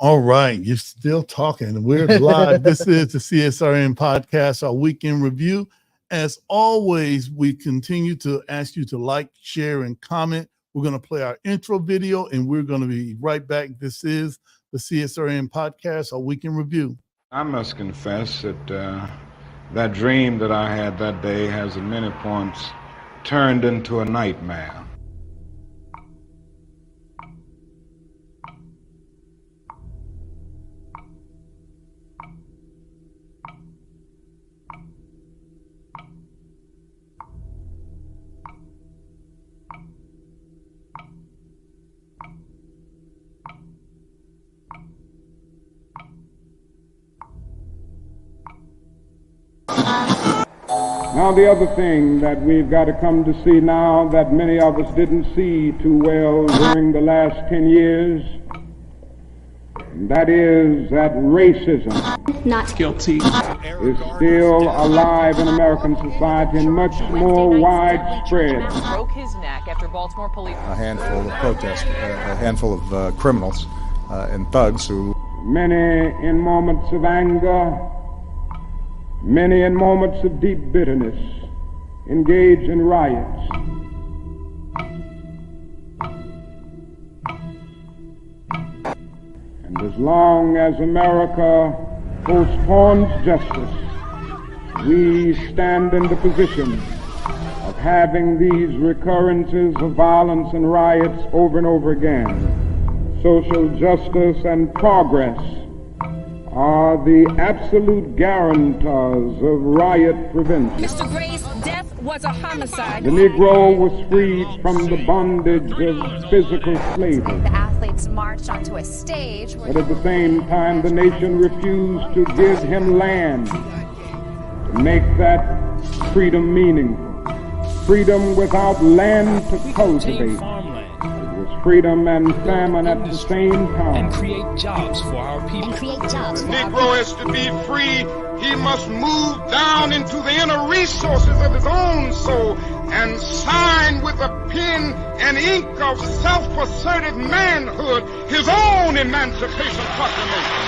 All right, you're still talking. We're live. This is the CSRN podcast, our weekend review. As always, we continue to ask you to like, share, and comment. We're going to play our intro video, and we're going to be right back. This is the CSRN podcast, our weekend review. I must confess that that dream that I had that day has at many points turned into a nightmare. Now, the other thing that we've got to come to see now that many of us didn't see too well during the last 10 years, that is that racism not guilty is still alive in American society and much more widespread. Broke his neck after Baltimore police. A handful of protesters, a handful of criminals and thugs who... Many in moments of anger, many in moments of deep bitterness, engage in riots. And as long as America postpones justice, we stand in the position of having these recurrences of violence and riots over and over again. Social justice and progress are the absolute guarantors of riot prevention. Mr. Gray's death was a homicide. The Negro was freed from the bondage of physical slavery. The athletes marched onto a stage. But at the same time, the nation refused to give him land to make that freedom meaningful. Freedom without land to cultivate. Freedom and famine at the same time. And create jobs for our people. The Negro is to be free. He must move down into the inner resources of his own soul and sign with a pen and ink of self-assertive manhood his own Emancipation Proclamation.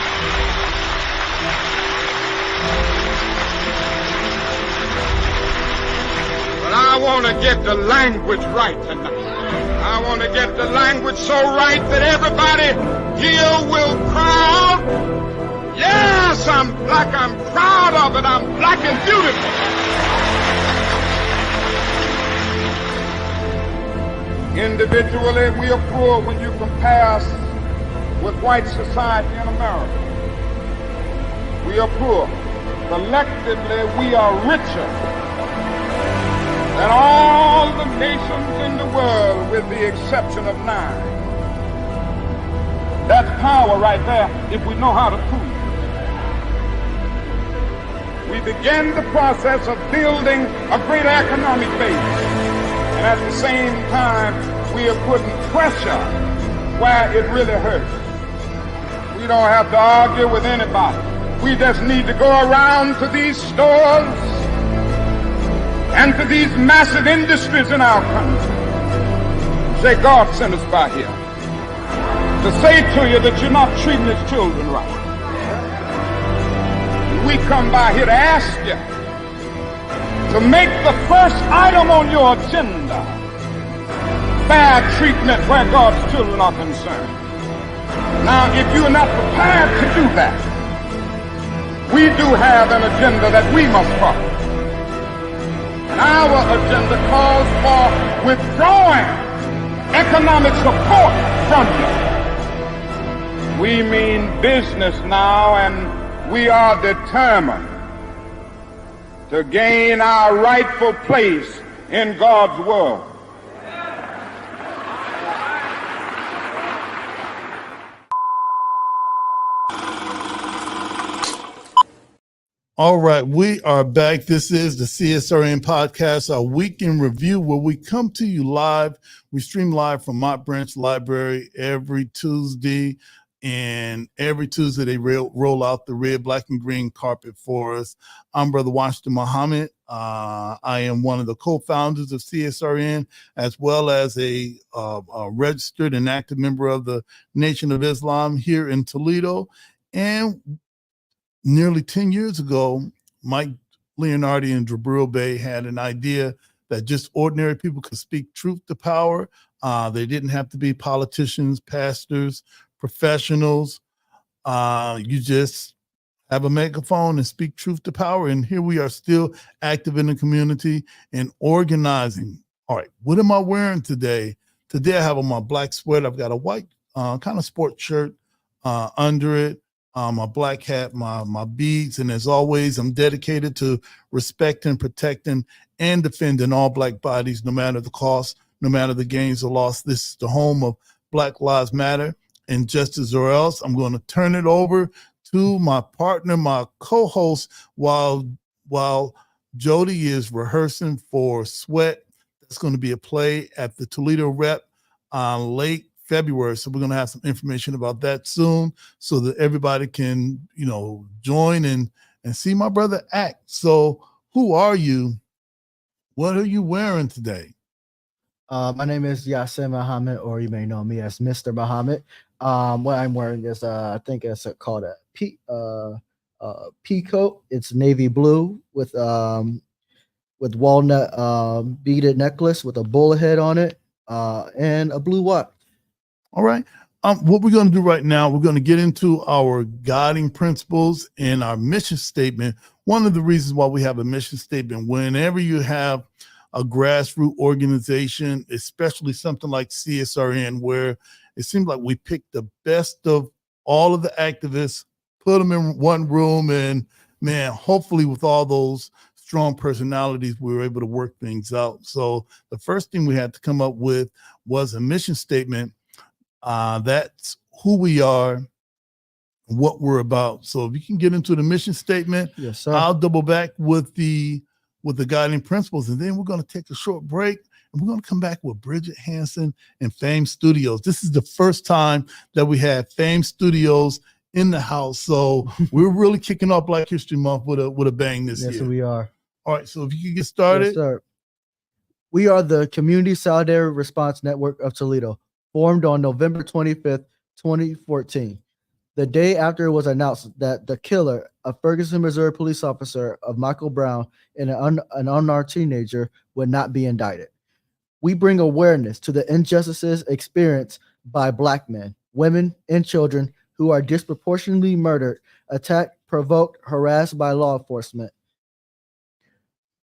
But I want to get the language right tonight. I want to get the language so right that everybody here will cry out, yes, I'm black, I'm proud of it, I'm black and beautiful. Individually, we are poor when you compare us with white society in America. We are poor. Collectively, we are richer than all the nations in the world with the exception of 9. That's power right there if we know how to prove it. We begin the process of building a greater economic base. And at the same time, we are putting pressure where it really hurts. We don't have to argue with anybody. We just need to go around to these stores and to these massive industries in our country. Say, God sent us by here to say to you that you're not treating his children right. We come by here to ask you to make the first item on your agenda fair treatment where God's children are concerned. Now, if you're not prepared to do that, we do have an agenda that we must follow. Our agenda calls for withdrawing economic support from you. We mean business now, and we are determined to gain our rightful place in God's world. All right, we are back. This is the CSRN podcast, our weekend review, where we come to you live. We stream live from Mott Branch Library every Tuesday and every Tuesday they roll out the red, black, and green carpet for us. I'm Brother Washington Muhammad. I am one of the co-founders of CSRN, as well as a registered and active member of the Nation of Islam here in Toledo. And nearly 10 years ago, Mike Leonardi and Jabril Bey had an idea that just ordinary people could speak truth to power. They didn't have to be politicians, pastors, professionals. You just have a megaphone and speak truth to power. And here we are, still active in the community and organizing. All right, what am I wearing today? Today I have on my black sweater. I've got a white kind of sport shirt under it, my black hat, my beads. And as always, I'm dedicated to respecting, protecting, and defending all Black bodies, no matter the cost, no matter the gains or loss. This is the home of Black Lives Matter and Justice or Else. I'm going to turn it over to my partner, my co-host, while Jody is rehearsing for Sweat. That's going to be a play at the Toledo Rep late February. So we're going to have some information about that soon so that everybody can, join and see my brother act. So who are you? What are you wearing today? My name is Yasin Muhammad, or you may know me as Mr. Muhammad. What I'm wearing is, I think it's called a pea coat. It's navy blue with walnut beaded necklace with a bull head on it, and a blue watch. All right. What we're going to do right now, we're going to get into our guiding principles and our mission statement. One of the reasons why we have a mission statement, whenever you have a grassroots organization, especially something like CSRN, where it seems like we pick the best of all of the activists, put them in one room, and man, hopefully with all those strong personalities, we were able to work things out. So the first thing we had to come up with was a mission statement. That's who we are, what we're about. So if you can get into the mission statement, yes, sir. I'll double back with the guiding principles, and then we're going to take a short break, and we're going to come back with Bridget, Hanson, and Fame Studios. This is the first time that we had Fame Studios in the house, so we're really kicking off Black History Month with a bang this year. Yes, we are. All right, so if you can get started. Yes, sir. We are the Community Solidarity Response Network of Toledo, formed on November 25th, 2014. The day after it was announced that the killer, a Ferguson, Missouri police officer of Michael Brown and an unarmed teenager, would not be indicted. We bring awareness to the injustices experienced by Black men, women, and children who are disproportionately murdered, attacked, provoked, harassed by law enforcement.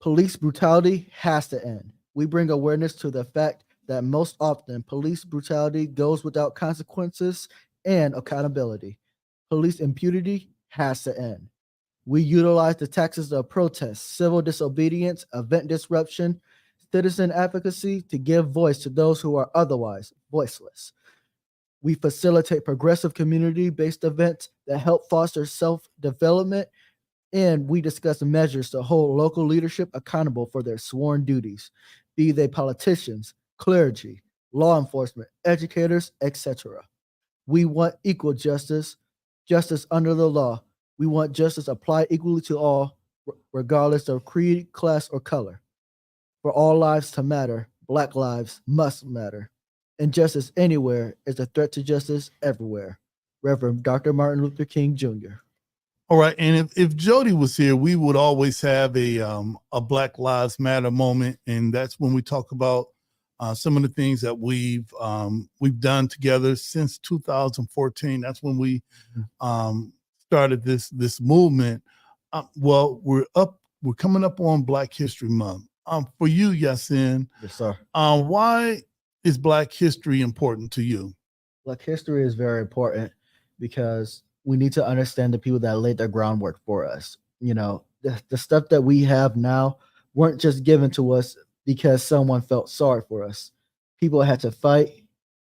Police brutality has to end. We bring awareness to the fact that most often police brutality goes without consequences and accountability. Police impunity has to end. We utilize the tactics of protest, civil disobedience, event disruption, citizen advocacy to give voice to those who are otherwise voiceless. We facilitate progressive community-based events that help foster self-development, and we discuss measures to hold local leadership accountable for their sworn duties, be they politicians, clergy, law enforcement, educators, etc. We want equal justice, justice under the law. We want justice applied equally to all, regardless of creed, class, or color. For all lives to matter, Black lives must matter. Injustice anywhere is a threat to justice everywhere. Reverend Dr. Martin Luther King Jr. All right, and if Jody was here, we would always have a Black Lives Matter moment, and that's when we talk about some of the things that we've done together since 2014. That's when we started this movement. Well, we're coming up on Black History Month. For you, Yasin, Yes, sir. Why is Black history important to you? Black history is very important because we need to understand the people that laid the groundwork for us. The stuff that we have now weren't just given to us because someone felt sorry for us. People had to fight.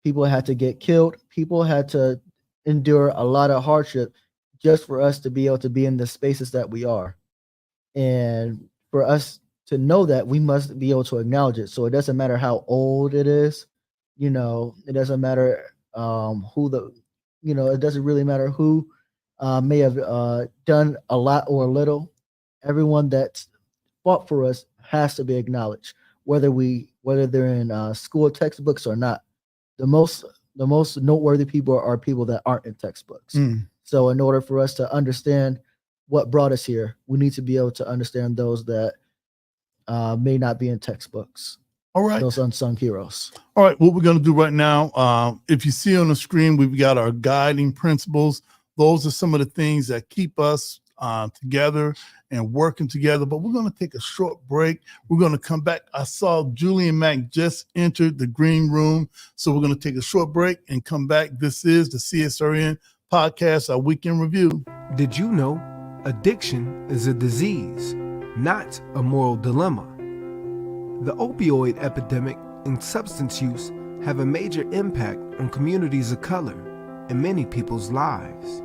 People had to get killed. People had to endure a lot of hardship just for us to be able to be in the spaces that we are. And for us to know that, we must be able to acknowledge it. So it doesn't matter how old it is. It doesn't matter who it doesn't really matter who may have done a lot or a little. Everyone that's fought for us has to be acknowledged, whether they're in school textbooks or not. The most noteworthy people are people that aren't in textbooks. So in order for us to understand what brought us here, we need to be able to understand those that may not be in textbooks. All right. Those unsung heroes. All right. What we're going to do right now, if you see on the screen, we've got our guiding principles. Those are some of the things that keep us together and working together. But we're going to take a short break. We're going to come back. I saw Julian Mack just entered the green room. So we're going to take a short break and come back. This is the CSRN podcast, our weekend review. Did you know addiction is a disease, not a moral dilemma? The opioid epidemic and substance use have a major impact on communities of color and many people's lives.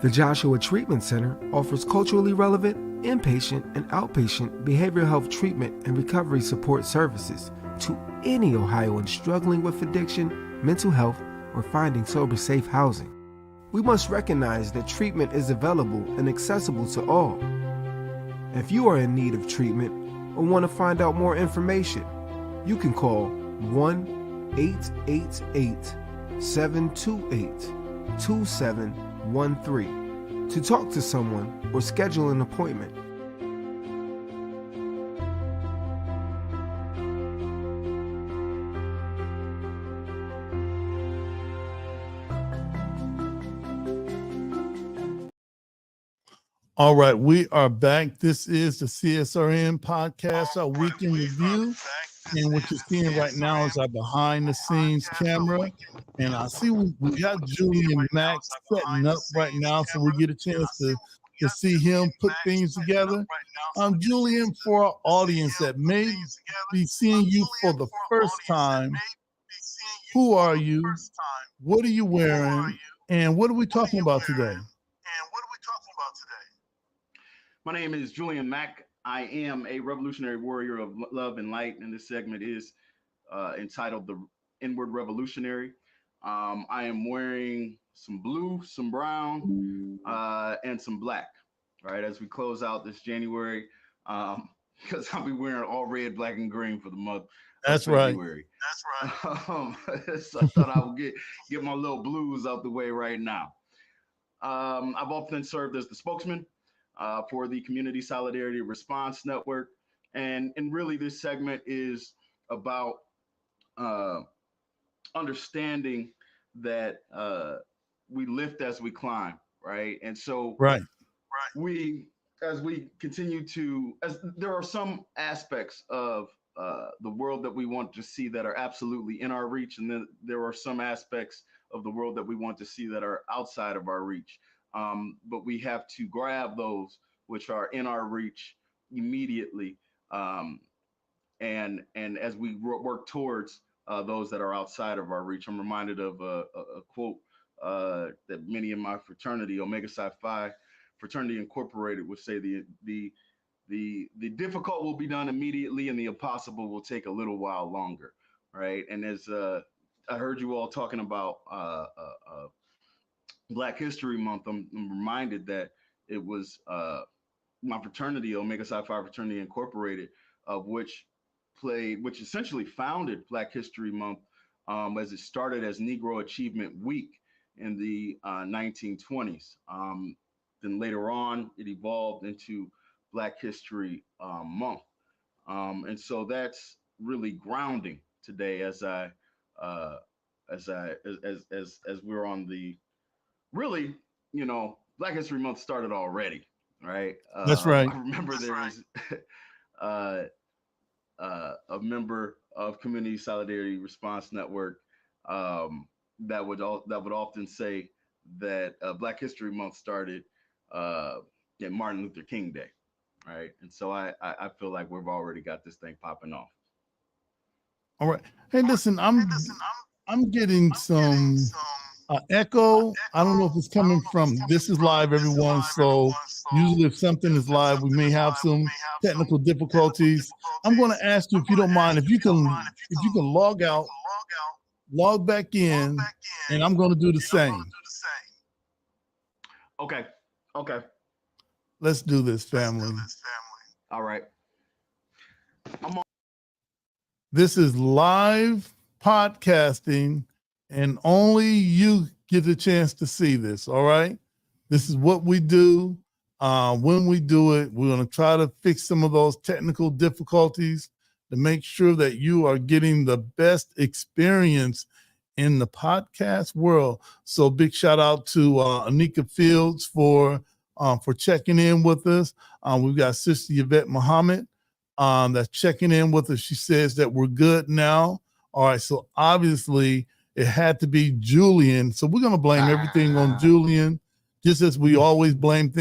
The Joshua Treatment Center offers culturally relevant, inpatient, and outpatient behavioral health treatment and recovery support services to any Ohioan struggling with addiction, mental health, or finding sober, safe housing. We must recognize that treatment is available and accessible to all. If you are in need of treatment or want to find out more information, you can call 1-888-728-2713 to talk to someone or schedule an appointment. All right, we are back. This is the CSRN podcast, our weekend review. And what you're seeing right now is our behind the scenes camera. And I see we got Julian Mack setting up right now, so we get a chance to see him put things together. Julian, for our audience that may be seeing you for the first time, who are you? What are you wearing? And what are we talking about today? My name is Julian Mack. I am a revolutionary warrior of love and light, and this segment is entitled The Inward Revolutionary. I am wearing some blue, some brown, and some black, right, as we close out this January, because I'll be wearing all red, black, and green for the month of February. That's right. So I thought I would get my little blues out the way right now. I've often served as the spokesman for the Community Solidarity Response Network. And really this segment is about understanding that we lift as we climb, right? And so as we continue to, there are some aspects of the world that we want to see that are absolutely in our reach. And then there are some aspects of the world that we want to see that are outside of our reach. But we have to grab those which are in our reach immediately, and as we work towards those that are outside of our reach. I'm reminded of a quote that many in my fraternity, Omega Psi Phi Fraternity Incorporated, would say: the difficult will be done immediately, and the impossible will take a little while longer, right? And as I heard you all talking about Black History Month, I'm reminded that it was my fraternity, Omega Psi Phi Fraternity Incorporated, which essentially founded Black History Month as it started as Negro Achievement Week in the 1920s. Then later on, it evolved into Black History Month, and so that's really grounding today as we're on the. Really, Black History Month started already, right? That's right. I remember there was a member of Community Solidarity Response Network that would often say that Black History Month started Martin Luther King Day, right? And so I feel like we've already got this thing popping off. All right. Hey, listen, I'm getting some echo. I don't know if it's coming from, this is live, everyone. So usually if something is live, we may have some technical difficulties. I'm going to ask you, if you don't mind, if you can log out log back in, and I'm going to do the same. Okay. Okay. Let's do this, family. All right. This is live podcasting, and only you get the chance to see this. All right. This is what we do. When we do it, we're going to try to fix some of those technical difficulties to make sure that you are getting the best experience in the podcast world. So big shout out to Anika Fields for checking in with us. We've got Sister Yvette Muhammad that's checking in with us. She says that we're good now. All right, so obviously it had to be Julian. So we're going to blame everything on Julian, just as we always blame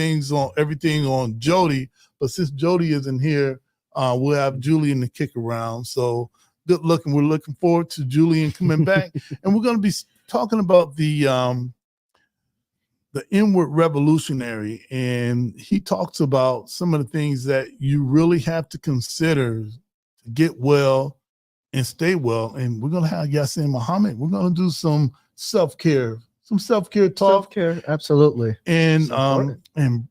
everything on Jody. But since Jody isn't here, we'll have Julian to kick around. So good looking. We're looking forward to Julian coming back. And we're going to be talking about the inward revolutionary. And he talks about some of the things that you really have to consider to get well and stay well. And we're going to have Yasin Muhammad. We're going to do some self-care talk. Self-care, absolutely. And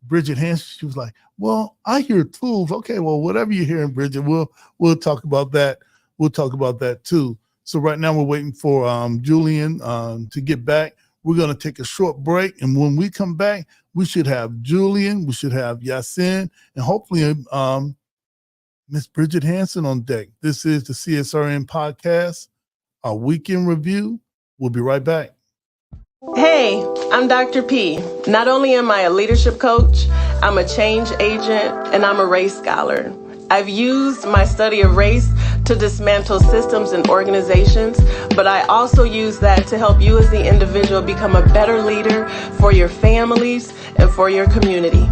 Bridget Hanson, she was like, well, I hear tools. Okay, well, whatever you're hearing, Bridget, we'll talk about that. We'll talk about that too. So right now we're waiting for Julian to get back. We're going to take a short break. And when we come back, we should have Julian, we should have Yasin, and hopefully Miss Bridget Hanson on deck. This is the CSRN podcast, our weekend review. We'll be right back. Hey, I'm Dr. P. Not only am I a leadership coach, I'm a change agent, and I'm a race scholar. I've used my study of race to dismantle systems and organizations, but I also use that to help you as the individual become a better leader for your families and for your community.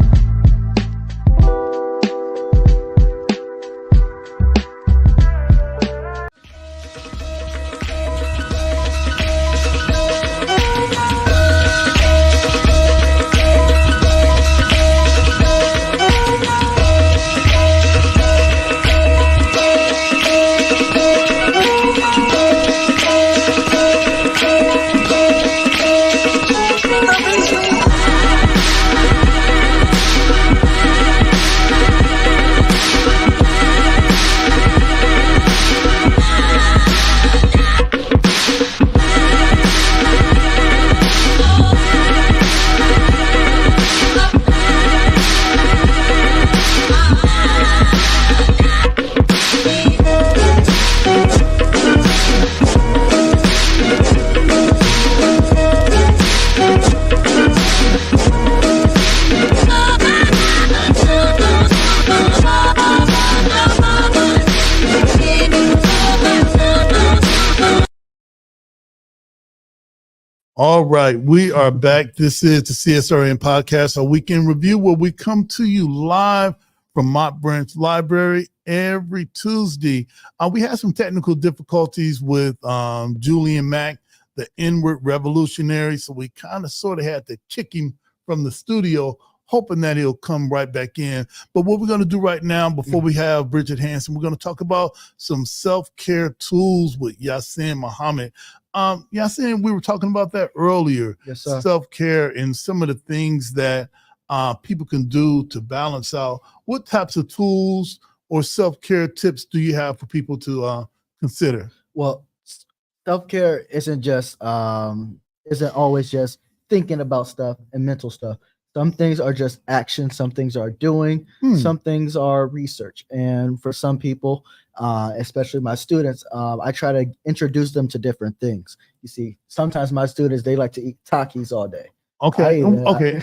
All right, we are back. This is the CSRN podcast, our weekend review, where we come to you live from Mott Branch Library every Tuesday. We had some technical difficulties with Julian Mack, the inward revolutionary, so we kind of sort of had to kick him from the studio, hoping that he'll come right back in. But what we're going to do right now, before we have Bridget Hanson, we're going to talk about some self-care tools with Yasin Muhammad. Yasin, we were talking about that earlier. Yes, sir. Self-care and some of the things that people can do to balance out. What types of tools or self-care tips do you have for people to consider? Well, self-care isn't always just thinking about stuff and mental stuff. Some things are just action, some things are doing, some things are research. And for some people, especially my students, I try to introduce them to different things. You see, sometimes my students, they like to eat Takis all day. Okay.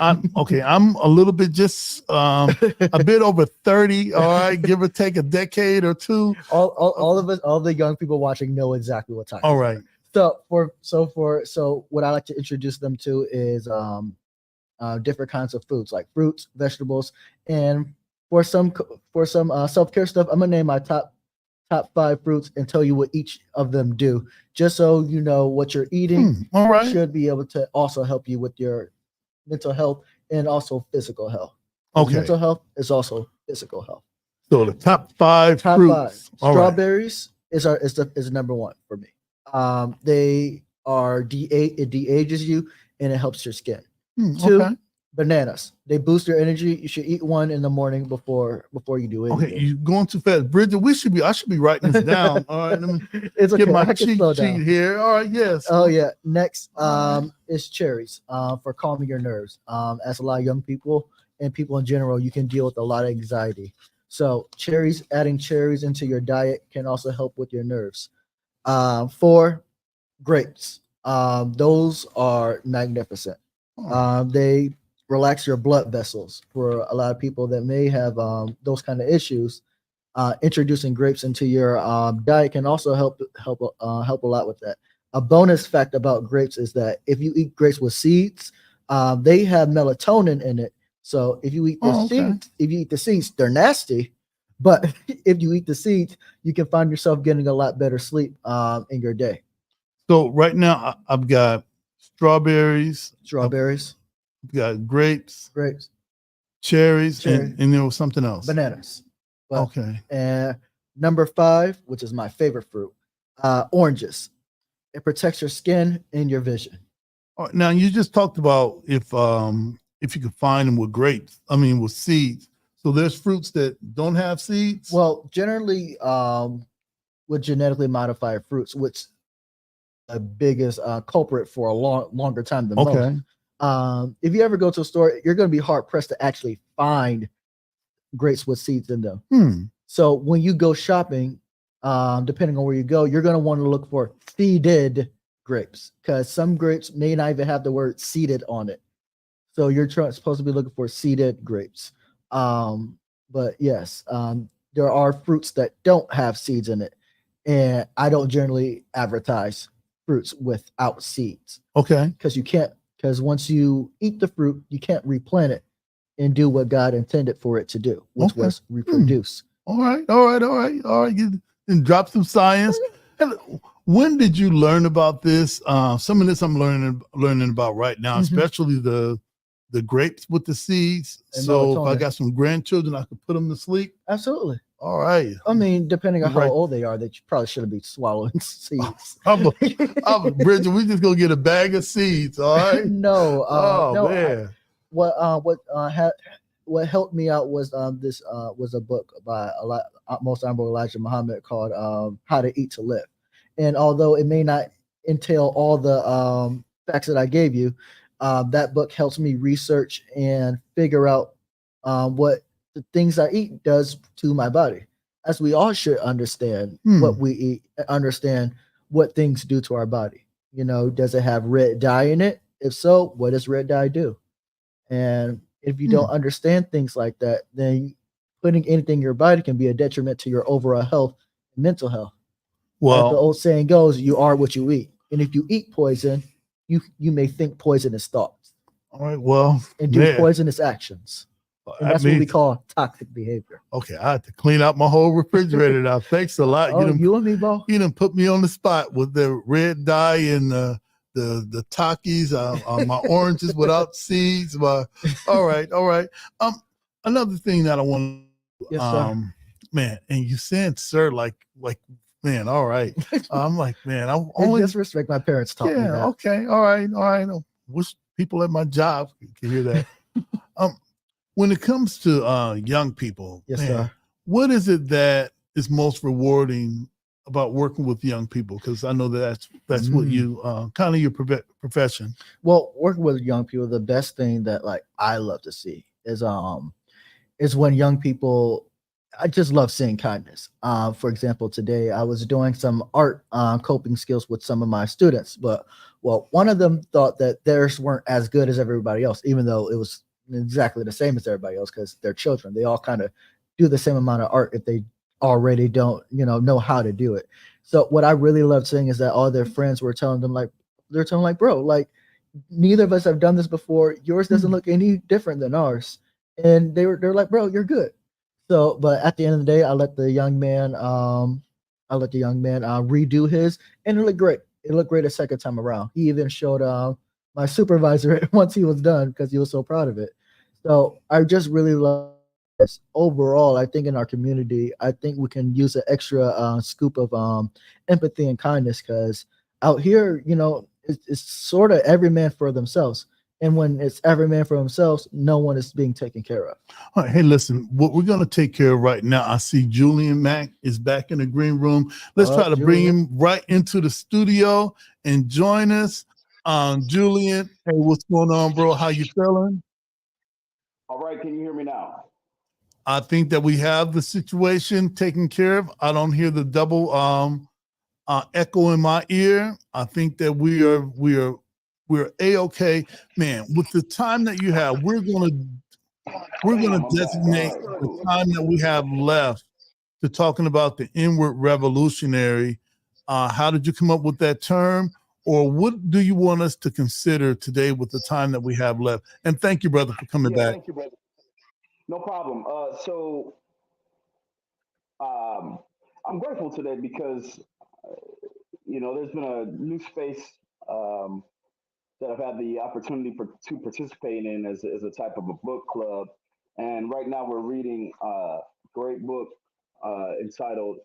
I'm a little bit just a bit over 30. All right, give or take a decade or two. All of us, all the young people watching know exactly what Takis all right. are. So what I like to introduce them to is different kinds of foods like fruits, vegetables, and for some self-care stuff, I'm gonna name my top 5 fruits and tell you what each of them do, just so you know what you're eating. All right. Should be able to also help you with your mental health and also physical health. Okay. Mental health is also physical health. So the top 5 fruits. Strawberries is number 1 for me. They are it de-ages you and it helps your skin. Okay. 2, bananas. They boost your energy. You should eat one in the morning before you do anything. Okay, you're going too fast, Bridget. I should be writing this down. All right, let me It's okay. get my I can cheat slow sheet down. here. All right, yes. Oh yeah. Next, is cherries. For calming your nerves. As a lot of young people and people in general, you can deal with a lot of anxiety. So adding cherries into your diet can also help with your nerves. 4, grapes. Those are magnificent. They relax your blood vessels. For a lot of people that may have those kind of issues, introducing grapes into your diet can also help a lot with that. A bonus fact about grapes is that if you eat grapes with seeds, they have melatonin in it. So if you eat the seeds, they're nasty. But if you eat the seeds, you can find yourself getting a lot better sleep in your day. So right now I've got strawberries. I've got grapes, cherries, and there was something else. Bananas. Okay. And number 5, which is my favorite fruit, oranges. It protects your skin and your vision. All right, now you just talked about if you could find them with with seeds. So there's fruits that don't have seeds. Well, generally, with genetically modified fruits, which the biggest culprit for a longer time than most. If you ever go to a store, you're going to be hard pressed to actually find grapes with seeds in them. So when you go shopping, depending on where you go, you're going to want to look for seeded grapes because some grapes may not even have the word seeded on it. So you're supposed to be looking for seeded grapes. But yes, there are fruits that don't have seeds in it, and I don't generally advertise fruits without seeds. Okay. Because once you eat the fruit, you can't replant it and do what God intended for it to do, which was reproduce. All right. You can drop some science. And when did you learn about this? Some of this I'm learning about right now, especially the grapes with the seeds. And so if I got some grandchildren, I could put them to sleep. Absolutely. All right. I mean, depending on how old they are, they probably shouldn't be swallowing seeds. Bridget, we just gonna get a bag of seeds. All right. No. Man. What helped me out was this was a book by Most Honorable Elijah Muhammad called How to Eat to Live. And although it may not entail all the facts that I gave you, that book helps me research and figure out what the things I eat does to my body. As we all should understand what we eat, understand what things do to our body. Does it have red dye in it? If so, what does red dye do? And if you don't understand things like that, then putting anything in your body can be a detriment to your overall health and mental health. Well, as the old saying goes, you are what you eat. And if you eat poison, you may think poisonous thoughts. All right, well, and do poisonous actions. And that's what we call toxic behavior. Okay, I had to clean out my whole refrigerator now. Thanks a lot. You and me both. You done put me on the spot with the red dye and the Takis, my oranges without seeds. All right. Another thing that I want, yes, sir. Man, and you said, sir, like, man, all right. I'm like, man, I only disrespect my parents taught me that. Okay, all right. I wish people at my job can hear that. When it comes to young people, yes, sir. What is it that is most rewarding about working with young people? Because I know that's what you kind of your profession. Well, working with young people, the best thing that I love to see is when young people. I just love seeing kindness. For example, today I was doing some art coping skills with some of my students, but one of them thought that theirs weren't as good as everybody else, even though it was exactly the same as everybody else because they're children. They all kind of do the same amount of art if they already don't, know how to do it. So what I really love seeing is that all their friends were telling them bro, neither of us have done this before. Yours doesn't look any different than ours. And they're like, bro, you're good. So, but at the end of the day, I let the young man redo his, and it looked great. It looked great a second time around. He even showed my supervisor once he was done because he was so proud of it. So I just really love this. Overall, I think in our community, I think we can use an extra scoop of empathy and kindness because Out here, it's sort of every man for themselves. And when it's every man for themselves, no one is being taken care of. All right, hey, listen, what we're going to take care of right now, I see Julian Mack is back in the green room. Let's try to bring him right into the studio and join us. Julian, hey, what's going on, bro? How you feeling? All right, can you hear me now? I think that we have the situation taken care of. I don't hear the double echo in my ear. I think that we're a-okay. Man, with the time that you have, we're gonna designate the time that we have left to talking about the inward revolutionary. How did you come up with that term? Or what do you want us to consider today with the time that we have left? And thank you, brother, for coming back. Thank you, brother. No problem. I'm grateful today because, there's been a new space that I've had the opportunity to participate in as a type of a book club. And right now we're reading a great book entitled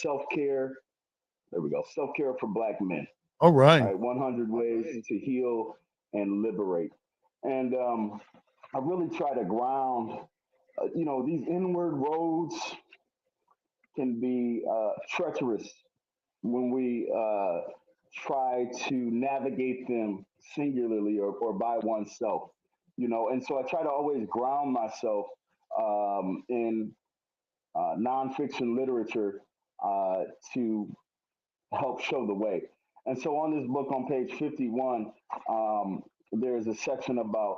Self-Care. There we go. Self-Care for Black Men. All right. 100 Ways to Heal and Liberate. And I really try to ground, these inward roads can be treacherous when we try to navigate them singularly or by oneself, and so I try to always ground myself in nonfiction literature to help show the way. And so on this book on page 51, there's a section about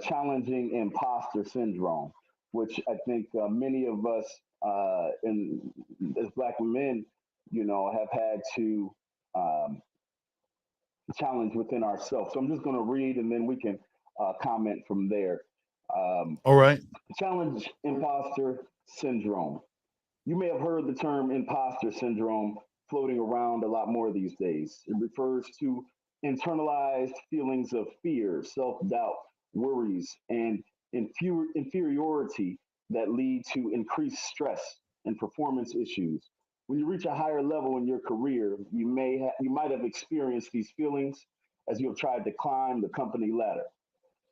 challenging imposter syndrome, which I think many of us as Black men, have had to challenge within ourselves. So I'm just going to read and then we can comment from there. All right. Challenge imposter syndrome. You may have heard the term imposter syndrome floating around a lot more these days. It refers to internalized feelings of fear, self doubt, worries, and inferiority that lead to increased stress and performance issues. When you reach a higher level in your career, you might have experienced these feelings as you have tried to climb the company ladder.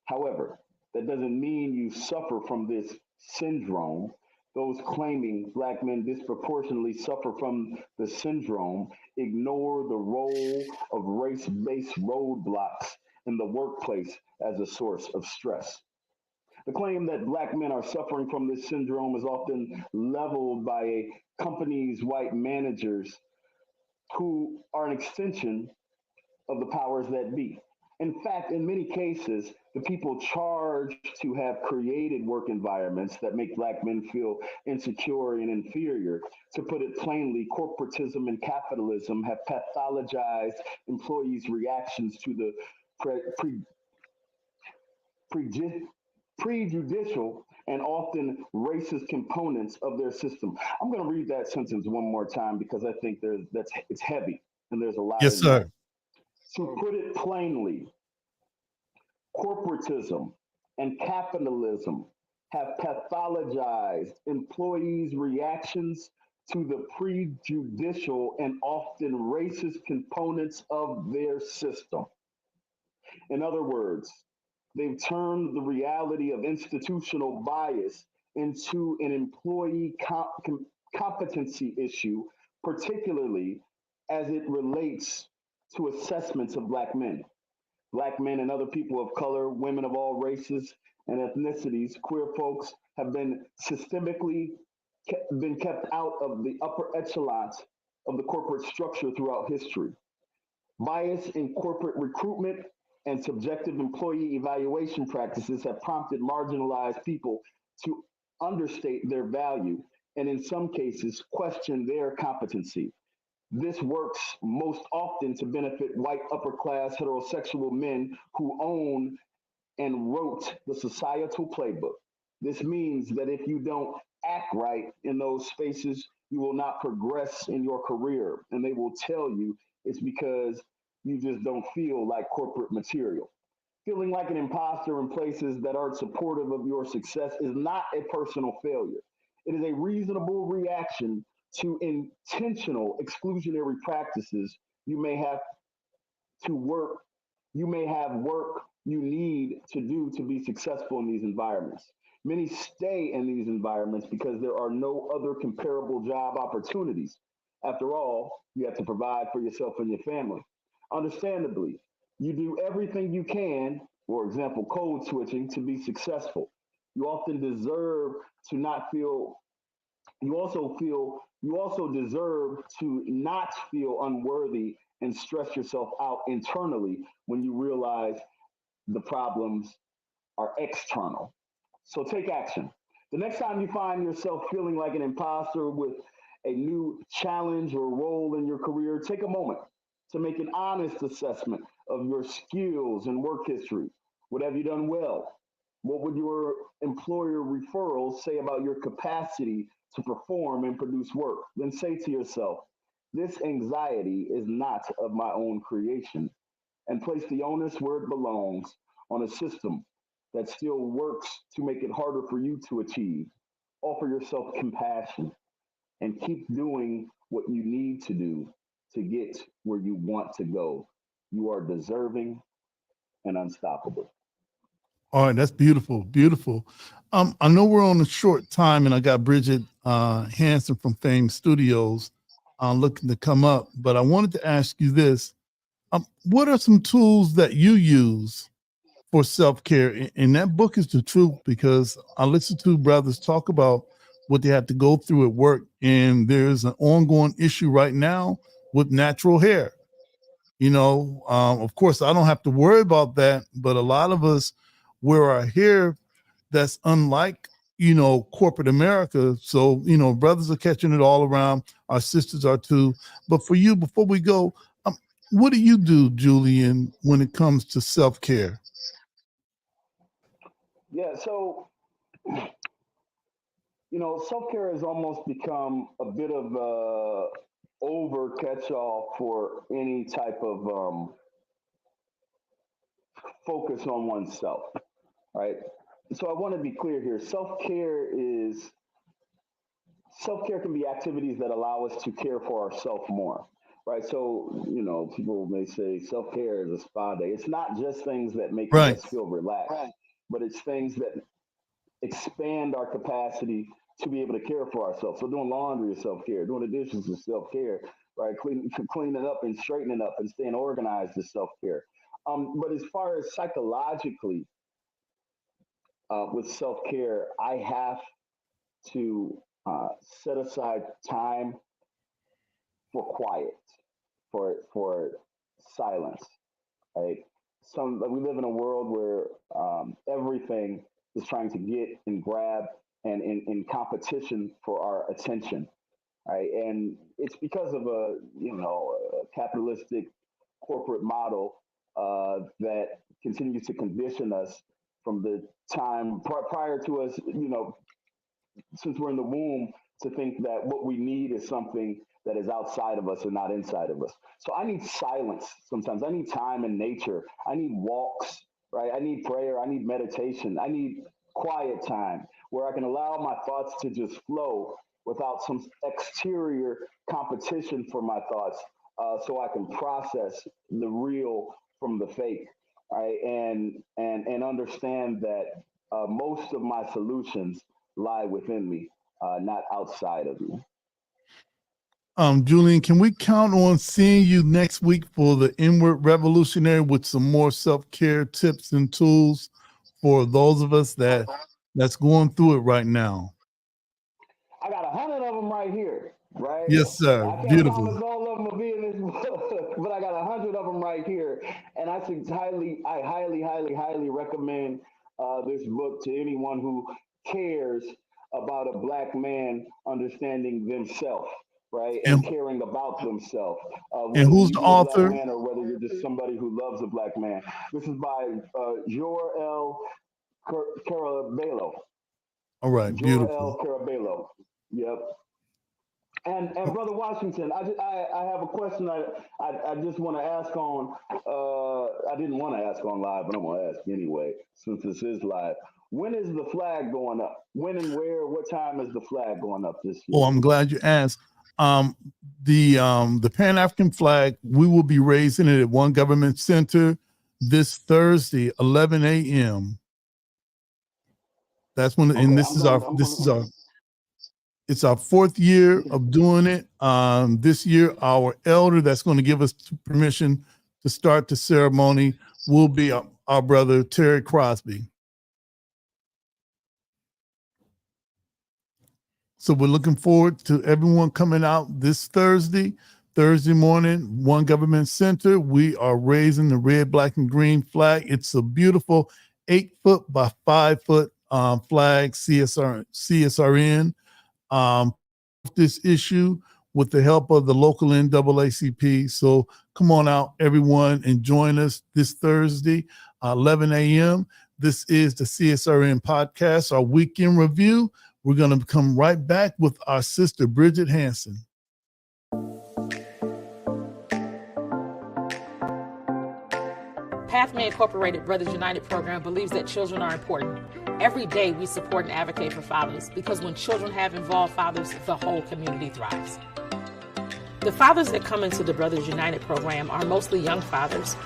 However, that doesn't mean you suffer from this syndrome. Those claiming Black men disproportionately suffer from the syndrome ignore the role of race based roadblocks in the workplace as a source of stress. The claim that Black men are suffering from this syndrome is often leveled by a company's white managers who are an extension of the powers that be. In fact, in many cases, the people charged to have created work environments that make Black men feel insecure and inferior. To put it plainly, corporatism and capitalism have pathologized employees' reactions to the prejudicial and often racist components of their system. I'm going to read that sentence one more time because I think it's heavy and there's a lot yes, in sir. there. To put it plainly, corporatism and capitalism have pathologized employees' reactions to the prejudicial and often racist components of their system. In other words, they've turned the reality of institutional bias into an employee competency issue, particularly as it relates to assessments of Black men. Black men and other people of color, women of all races and ethnicities, queer folks have been systemically been kept out of the upper echelons of the corporate structure throughout history. Bias in corporate recruitment and subjective employee evaluation practices have prompted marginalized people to understate their value and, in some cases, question their competency. This works most often to benefit white upper class heterosexual men who own and wrote the societal playbook. This means that if you don't act right in those spaces, you will not progress in your career. And they will tell you it's because you just don't feel like corporate material. Feeling like an imposter in places that aren't supportive of your success is not a personal failure. It is a reasonable reaction to intentional exclusionary practices you may have to work. You may have work you need to do to be successful in these environments. Many stay in these environments because there are no other comparable job opportunities. After all, you have to provide for yourself and your family. Understandably, you do everything you can, for example, code switching, to be successful. You often deserve to not feel you also deserve to not feel unworthy and stress yourself out internally when you realize the problems are external. So take action. The next time you find yourself feeling like an imposter with a new challenge or role in your career, take a moment to make an honest assessment of your skills and work history. What have you done well? What would your employer referrals say about your capacity to perform and produce work? Then say to yourself, this anxiety is not of my own creation, and place the onus where it belongs, on a system that still works to make it harder for you to achieve. Offer yourself compassion and keep doing what you need to do to get where you want to go. You are deserving and unstoppable. All right, that's beautiful, beautiful. I know we're on a short time, and I got Bridget Hanson from Fame Studios looking to come up, but I wanted to ask you this. What are some tools that you use for self-care? And that book is the truth, because I listen to brothers talk about what they have to go through at work, and there's an ongoing issue right now with natural hair. Of course, I don't have to worry about that, but a lot of us wear our hair that's unlike, corporate America. So, brothers are catching it all around. Our sisters are too. But for you, before we go, what do you do, Julian, when it comes to self-care? Yeah, so self care has almost become a bit of a over catch all for any type of focus on oneself, right? So I want to be clear here. Self care can be activities that allow us to care for ourselves more, right? So people may say self care is a spa day. It's not just things that make Right. us feel relaxed, right, but it's things that expand our capacity to be able to care for ourselves. So doing laundry is self care, doing the dishes is self care, right? Cleaning up and straightening up and staying organized is self care. But as far as psychologically, with self care, I have to set aside time for quiet, for silence. Right? We live in a world where everything is trying to get and grab and in competition for our attention, right? And it's because of a capitalistic corporate model that continues to condition us from the time prior to us, since we're in the womb, to think that what we need is something that is outside of us and not inside of us. So I need silence sometimes. I need time in nature. I need walks, right? I need prayer. I need meditation. I need quiet time where I can allow my thoughts to just flow without some exterior competition for my thoughts, so I can process the real from the fake, right? And understand that most of my solutions lie within me, not outside of me. Julian, can we count on seeing you next week for the Inward Revolutionary with some more self-care tips and tools for those of us that's going through it right now? I got 100 of them right here, right? Yes, sir. I can't Beautiful. promise all of them will be in this book, but I got 100 of them right here, and I highly recommend this book to anyone who cares about a black man understanding themselves, right, and caring about themselves. And Whether who's the you be a black author? man or whether you're just somebody who loves a black man. This is by Jor-El Carabello. All right, beautiful. Jor-El Carabello. Yep. And Brother Washington, I have a question I just want to ask on. I didn't want to ask on live, but I'm going to ask anyway, since this is live. When is the flag going up? When and where? What time is the flag going up this year? Oh, I'm glad you asked. The Pan-African flag, we will be raising it at One Government Center this Thursday, 11 a.m. That's when, and it's our fourth year of doing it. This year, our elder that's going to give us permission to start the ceremony will be our brother, Terry Crosby. So we're looking forward to everyone coming out this Thursday morning, One Government Center. We are raising the red, black, and green flag. It's a beautiful 8-foot by 5-foot flag, CSRN. This issue with the help of the local NAACP. So come on out, everyone, and join us this Thursday, 11 a.m. This is the CSRN podcast, our weekend review. We're going to come right back with our sister, Bridget Hanson. Pathway Incorporated Brothers United program believes that children are important. Every day we support and advocate for fathers because when children have involved fathers, the whole community thrives. The fathers that come into the Brothers United program are mostly young fathers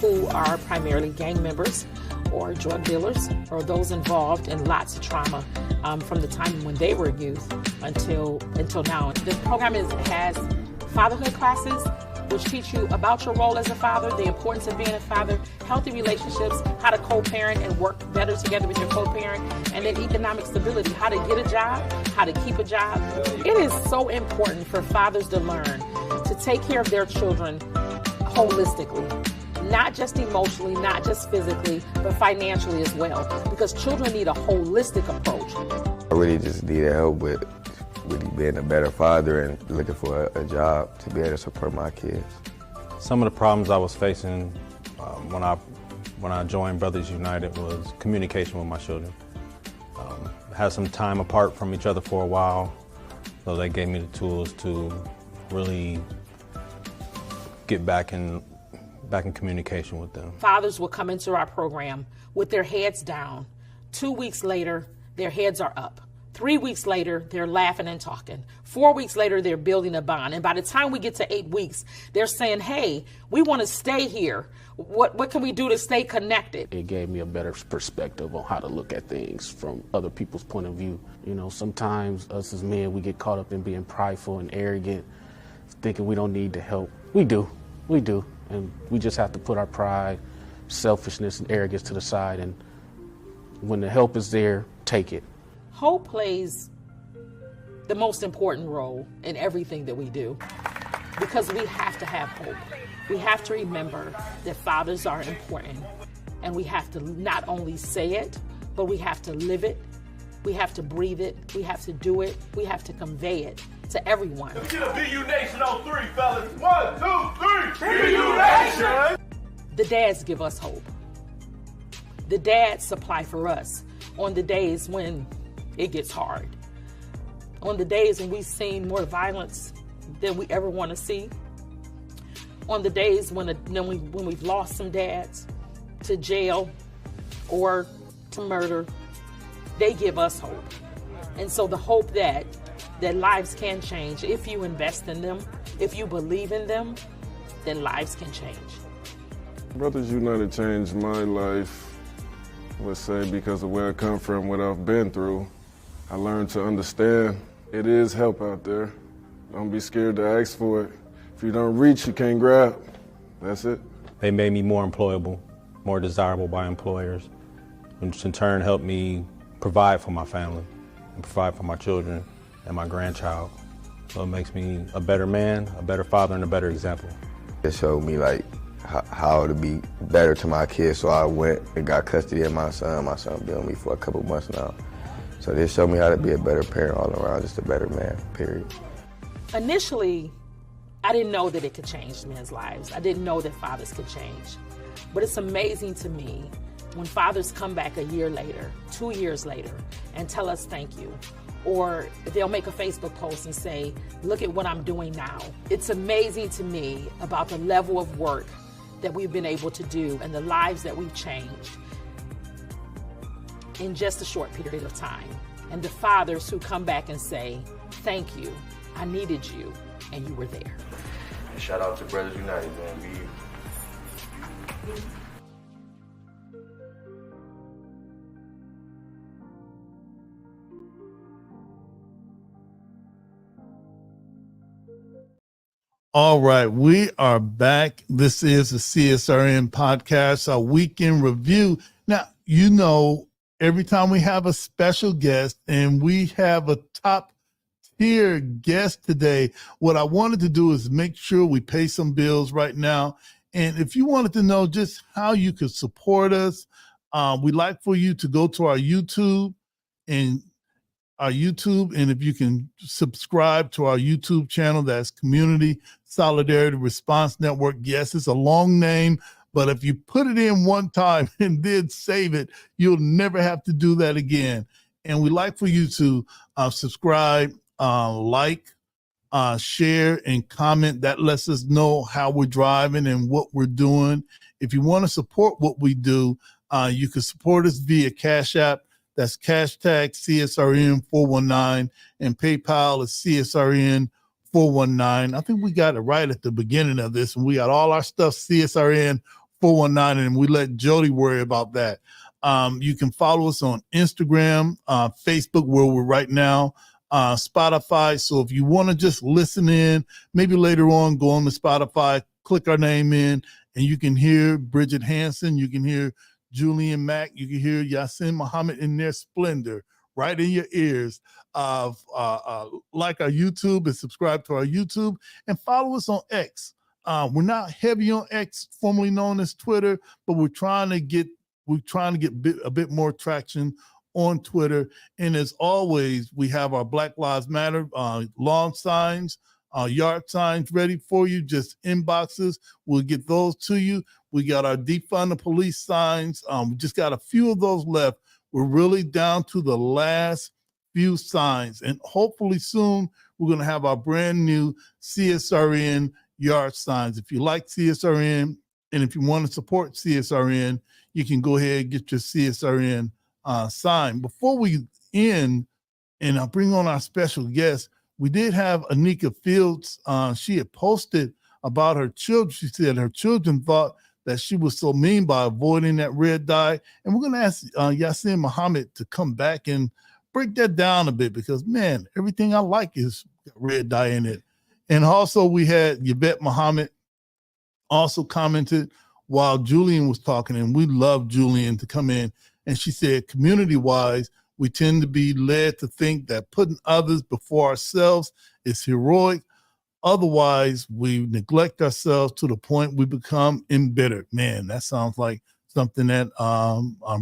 who are primarily gang members or drug dealers or those involved in lots of trauma from the time when they were youth until now. The program has fatherhood classes which teach you about your role as a father, the importance of being a father, healthy relationships, how to co-parent and work better together with your co-parent, and then economic stability, how to get a job, how to keep a job. It is so important for fathers to learn to take care of their children holistically, not just emotionally, not just physically, but financially as well, because children need a holistic approach. I really just needed help with really being a better father and looking for a job to be able to support my kids. Some of the problems I was facing when I joined Brothers United was communication with my children. Had some time apart from each other for a while, so they gave me the tools to really get back in communication with them. Fathers will come into our program with their heads down. 2 weeks later, their heads are up. 3 weeks later, they're laughing and talking. 4 weeks later, they're building a bond. And by the time we get to 8 weeks, they're saying, hey, we want to stay here. What can we do to stay connected? It gave me a better perspective on how to look at things from other people's point of view. You know, sometimes us as men, we get caught up in being prideful and arrogant, thinking we don't need the help. We do. And we just have to put our pride, selfishness, and arrogance to the side. And when the help is there, take it. Hope plays the most important role in everything that we do because we have to have hope. We have to remember that fathers are important, and we have to not only say it, but we have to live it, we have to breathe it, we have to do it, we have to convey it to everyone. Let me get a BU Nation on 3, fellas. 1, 2, 3, BU Nation! The dads give us hope. The dads supply for us on the days when it gets hard. On the days when we've seen more violence than we ever want to see. On the days when we've lost some dads to jail or to murder, they give us hope. And so the hope that lives can change. If you invest in them, if you believe in them, then lives can change. Brothers United changed my life, let's say, because of where I come from, what I've been through. I learned to understand it is help out there. Don't be scared to ask for it. If you don't reach, you can't grab. That's it. They made me more employable, more desirable by employers, which in turn helped me provide for my family and provide for my children and my grandchild. So it makes me a better man, a better father, and a better example. It showed me like how to be better to my kids, so I went and got custody of my son. My son been with me for a couple months now. So they showed me how to be a better parent all around, just a better man, period. Initially, I didn't know that it could change men's lives. I didn't know that fathers could change. But it's amazing to me when fathers come back a year later, 2 years later, and tell us thank you. Or they'll make a Facebook post and say, look at what I'm doing now. It's amazing to me about the level of work that we've been able to do and the lives that we've changed in just a short period of time. And the fathers who come back and say, thank you. I needed you, and you were there. Shout out to Brothers United, man. Be you. All right, we are back. This is the CSRN podcast, our weekend review. Now, you know, every time we have a special guest and we have a top tier guest today, what I wanted to do is make sure we pay some bills right now. And if you wanted to know just how you could support us, we'd like for you to go to our YouTube and if you can subscribe to our YouTube channel, that's Community Solidarity Response Network. Yes, it's a long name, but if you put it in one time and then save it, you'll never have to do that again. And we'd like for you to subscribe, like, share, and comment. That lets us know how we're driving and what we're doing. If you want to support what we do, you can support us via Cash App. That's hashtag CSRN 419, and PayPal is CSRN 419. I think we got it right at the beginning of this, and we got all our stuff CSRN 419, and we let Jody worry about that. You can follow us on Instagram, Facebook, where we're right now, Spotify. So if you want to just listen in, maybe later on, go on to Spotify, click our name in, and you can hear Bridget Hanson, you can hear Julian Mack, you can hear Yasin Muhammad in their splendor right in your ears. Like our YouTube and subscribe to our YouTube and follow us on X. We're not heavy on X, formerly known as Twitter, but we're trying to get a bit more traction on Twitter. And as always, we have our Black Lives Matter lawn signs, yard signs ready for you. Just inboxes. We'll get those to you. We got our defund the police signs. We just got a few of those left. We're really down to the last few signs. And hopefully soon we're going to have our brand new CSRN yard signs. If you like CSRN and if you want to support CSRN, you can go ahead and get your CSRN sign. Before we end, and I'll bring on our special guest, we did have Anika Fields. She had posted about her children. She said her children thought that she was so mean by avoiding that red dye. And we're going to ask Yasin Muhammad to come back and break that down a bit because, man, everything I like is red dye in it. And also we had Yvette Muhammad also commented while Julian was talking, and we love Julian to come in. And she said, community-wise, we tend to be led to think that putting others before ourselves is heroic. Otherwise, we neglect ourselves to the point we become embittered. Man, that sounds like something that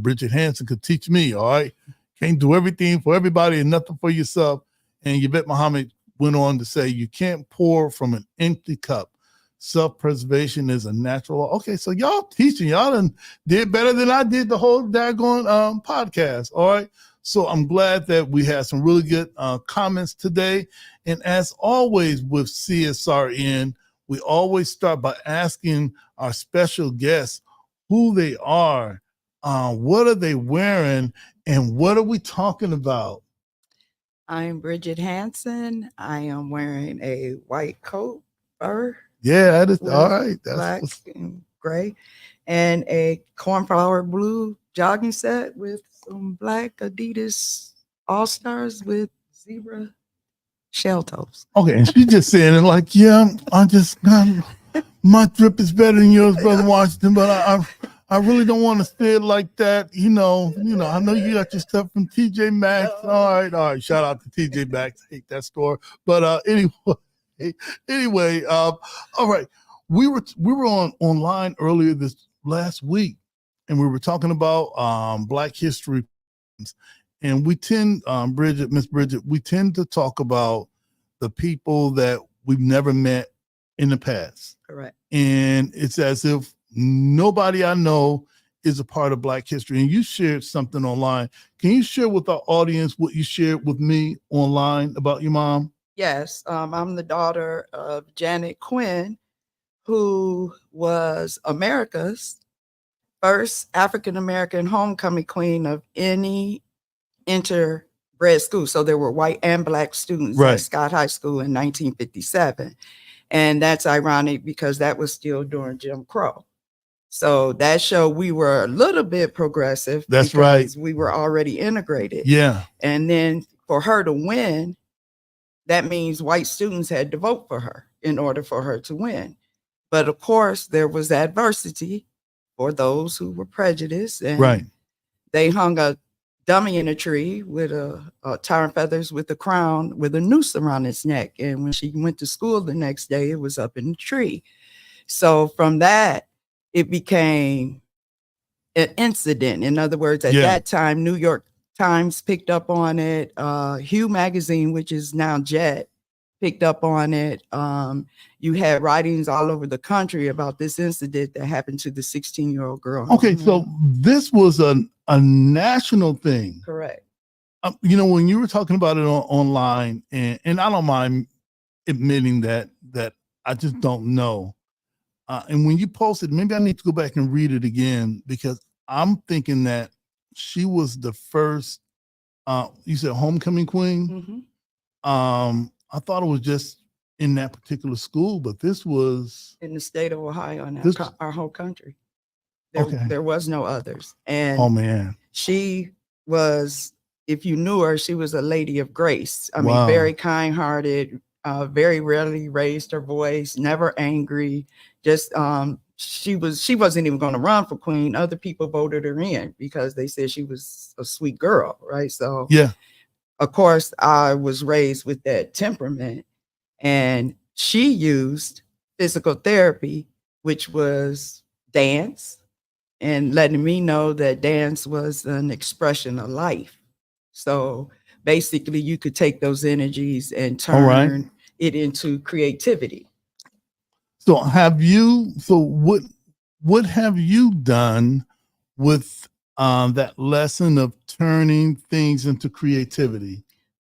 Bridget Hanson could teach me, all right? Can't do everything for everybody and nothing for yourself. And Yvette Muhammad went on to say, you can't pour from an empty cup. Self-preservation is a natural. Okay, so y'all teaching. Y'all done did better than I did the whole daggone podcast, all right? So I'm glad that we had some really good comments today. And as always with CSRN, we always start by asking our special guests who they are, what are they wearing, and what are we talking about? I'm Bridget Hanson. I am wearing a white coat, fur. Yeah, that is all right. That's black and gray, and a cornflower blue jogging set with some black Adidas All-Stars with zebra shell toes. Okay, and she's just saying it like, yeah, my drip is better than yours, Brother Washington, but I really don't want to say it like that. You know, I know you got your stuff from TJ Maxx. All right. Shout out to TJ Maxx. I hate that store. But anyway, all right. We were online earlier this last week, and we were talking about Black History, and we tend, Miss Bridget, we tend to talk about the people that we've never met in the past. Correct. And it's as if nobody I know is a part of Black history. And you shared something online. Can you share with our audience what you shared with me online about your mom? Yes, I'm the daughter of Janet Quinn, who was America's first African-American homecoming queen of any intergenerational bred school. So there were white and black students Right. at Scott High School in 1957. And that's ironic because that was still during Jim Crow. So that showed we were a little bit progressive. That's right. Because we were already integrated. Yeah. And then for her to win, that means white students had to vote for her in order for her to win. But of course, there was adversity for those who were prejudiced. And Right. they hung a dummy in a tree with a tar and feathers with a crown with a noose around its neck. And when she went to school the next day, it was up in the tree. So from that, it became an incident. In other words, at that time, New York Times picked up on it. Hugh magazine, which is now Jet, picked up on it. You had writings all over the country about this incident that happened to the 16-year-old girl. Okay, so this was a national thing. Correct. You know, when you were talking about it online, and I don't mind admitting that I just don't know. And when you posted, maybe I need to go back and read it again, because I'm thinking that she was the first, you said homecoming queen. Mm-hmm. I thought it was just in that particular school, but this was in the state of Ohio and our whole country. There was no others. And oh man, she was, if you knew her, she was a lady of grace. I mean, very kind-hearted, very rarely raised her voice, never angry. Just she wasn't even going to run for queen. Other people voted her in because they said she was a sweet girl, right? So yeah, of course, I was raised with that temperament, and she used physical therapy, which was dance, and letting me know that dance was an expression of life. So basically, you could take those energies and turn it into creativity. So what have you done with that lesson of turning things into creativity?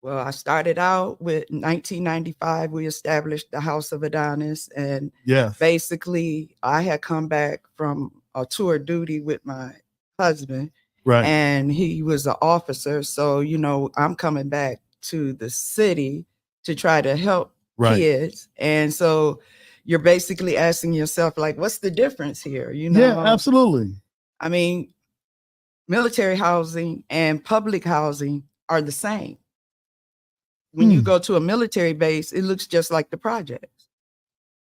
Well, I started out with 1995. We established the House of Adonis, and basically I had come back from a tour duty with my husband, right? And he was an officer, so you know I'm coming back to the city to try to help kids, and so you're basically asking yourself, like, what's the difference here? You know? Yeah, absolutely. I mean, military housing and public housing are the same. When you go to a military base, it looks just like the projects.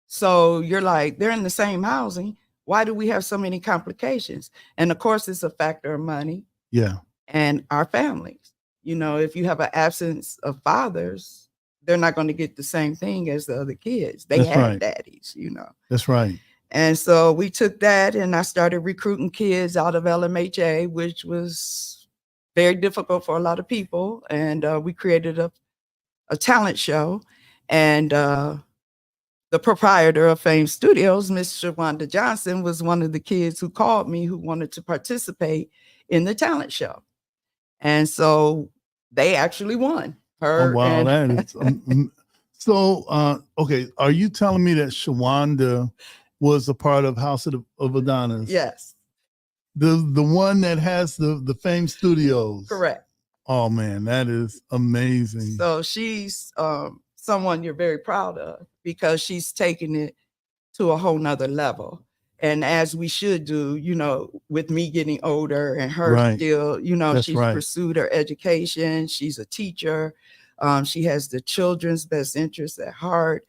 So you're like, they're in the same housing. Why do we have so many complications? And of course, it's a factor of money. Yeah. And our families. You know, if you have an absence of fathers, they're not going to get the same thing as the other kids. They have daddies, you know. That's right. And so we took that and I started recruiting kids out of LMHA, which was very difficult for a lot of people. And we created a talent show, and the proprietor of Fame Studios, Miss Shawanda Johnson, was one of the kids who called me who wanted to participate in the talent show. And so they actually won. Her. Oh, wow, that is so. Okay, are you telling me that Shawanda was a part of House of Adonis? Yes. The one that has the Fame Studios. Correct. Oh man, that is amazing. So she's someone you're very proud of because she's taking it to a whole nother level. And as we should do, you know, with me getting older and her still, you know, she's pursued her education. She's a teacher. She has the children's best interests at heart.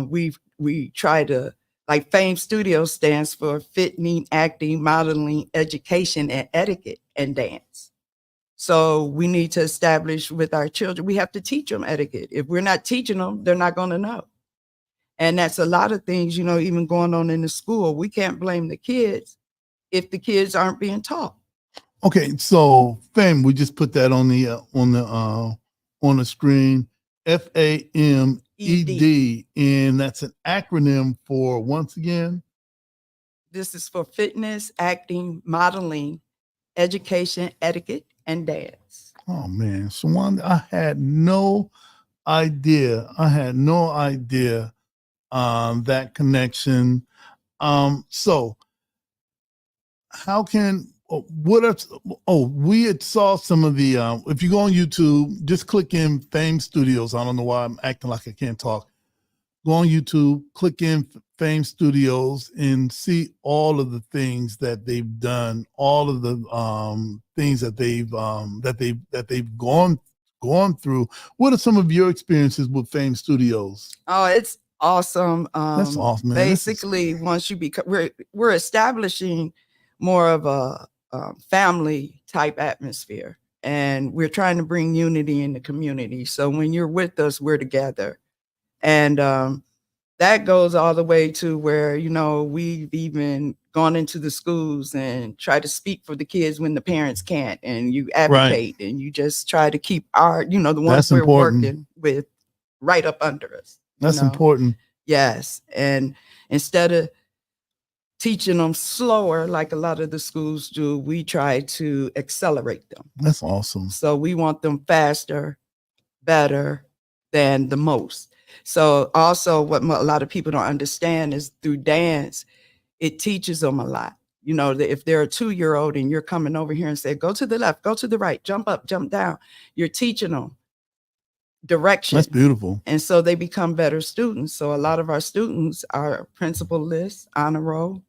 We try to, like, Fame Studios stands for fitting, acting, modeling, education, and etiquette and dance. So we need to establish with our children, we have to teach them etiquette. If we're not teaching them, they're not going to know. And that's a lot of things, you know, even going on in the school. We can't blame the kids if the kids aren't being taught. Okay, so Fame, we just put that on the screen. FAMED, and that's an acronym for, once again. This is for fitness, acting, modeling, education, etiquette, and dance. Oh man, Shawanda, I had no idea. That connection. So how can we had saw some of the, if you go on YouTube, just click in Fame Studios. I don't know why I'm acting like I can't talk. Go on YouTube, click in Fame Studios and see all of the things that they've done, all of the things that they've gone through. What are some of your experiences with Fame Studios? Oh, it's awesome. That's awesome, man. Basically, once you become, we're establishing more of a family type atmosphere, and we're trying to bring unity in the community. So when you're with us, we're together, and that goes all the way to where, you know, we've even gone into the schools and try to speak for the kids when the parents can't, and you advocate and you just try to keep our, you know, the ones we're working with right up under us. That's important. Yes. And instead of teaching them slower, like a lot of the schools do, we try to accelerate them. That's awesome. So we want them faster, better than the most. So also what a lot of people don't understand is through dance, it teaches them a lot. You know, that if they're a 2-year-old and you're coming over here and say, go to the left, go to the right, jump up, jump down, you're teaching them direction. That's beautiful. And so they become better students. So a lot of our students are principal lists, honor roll,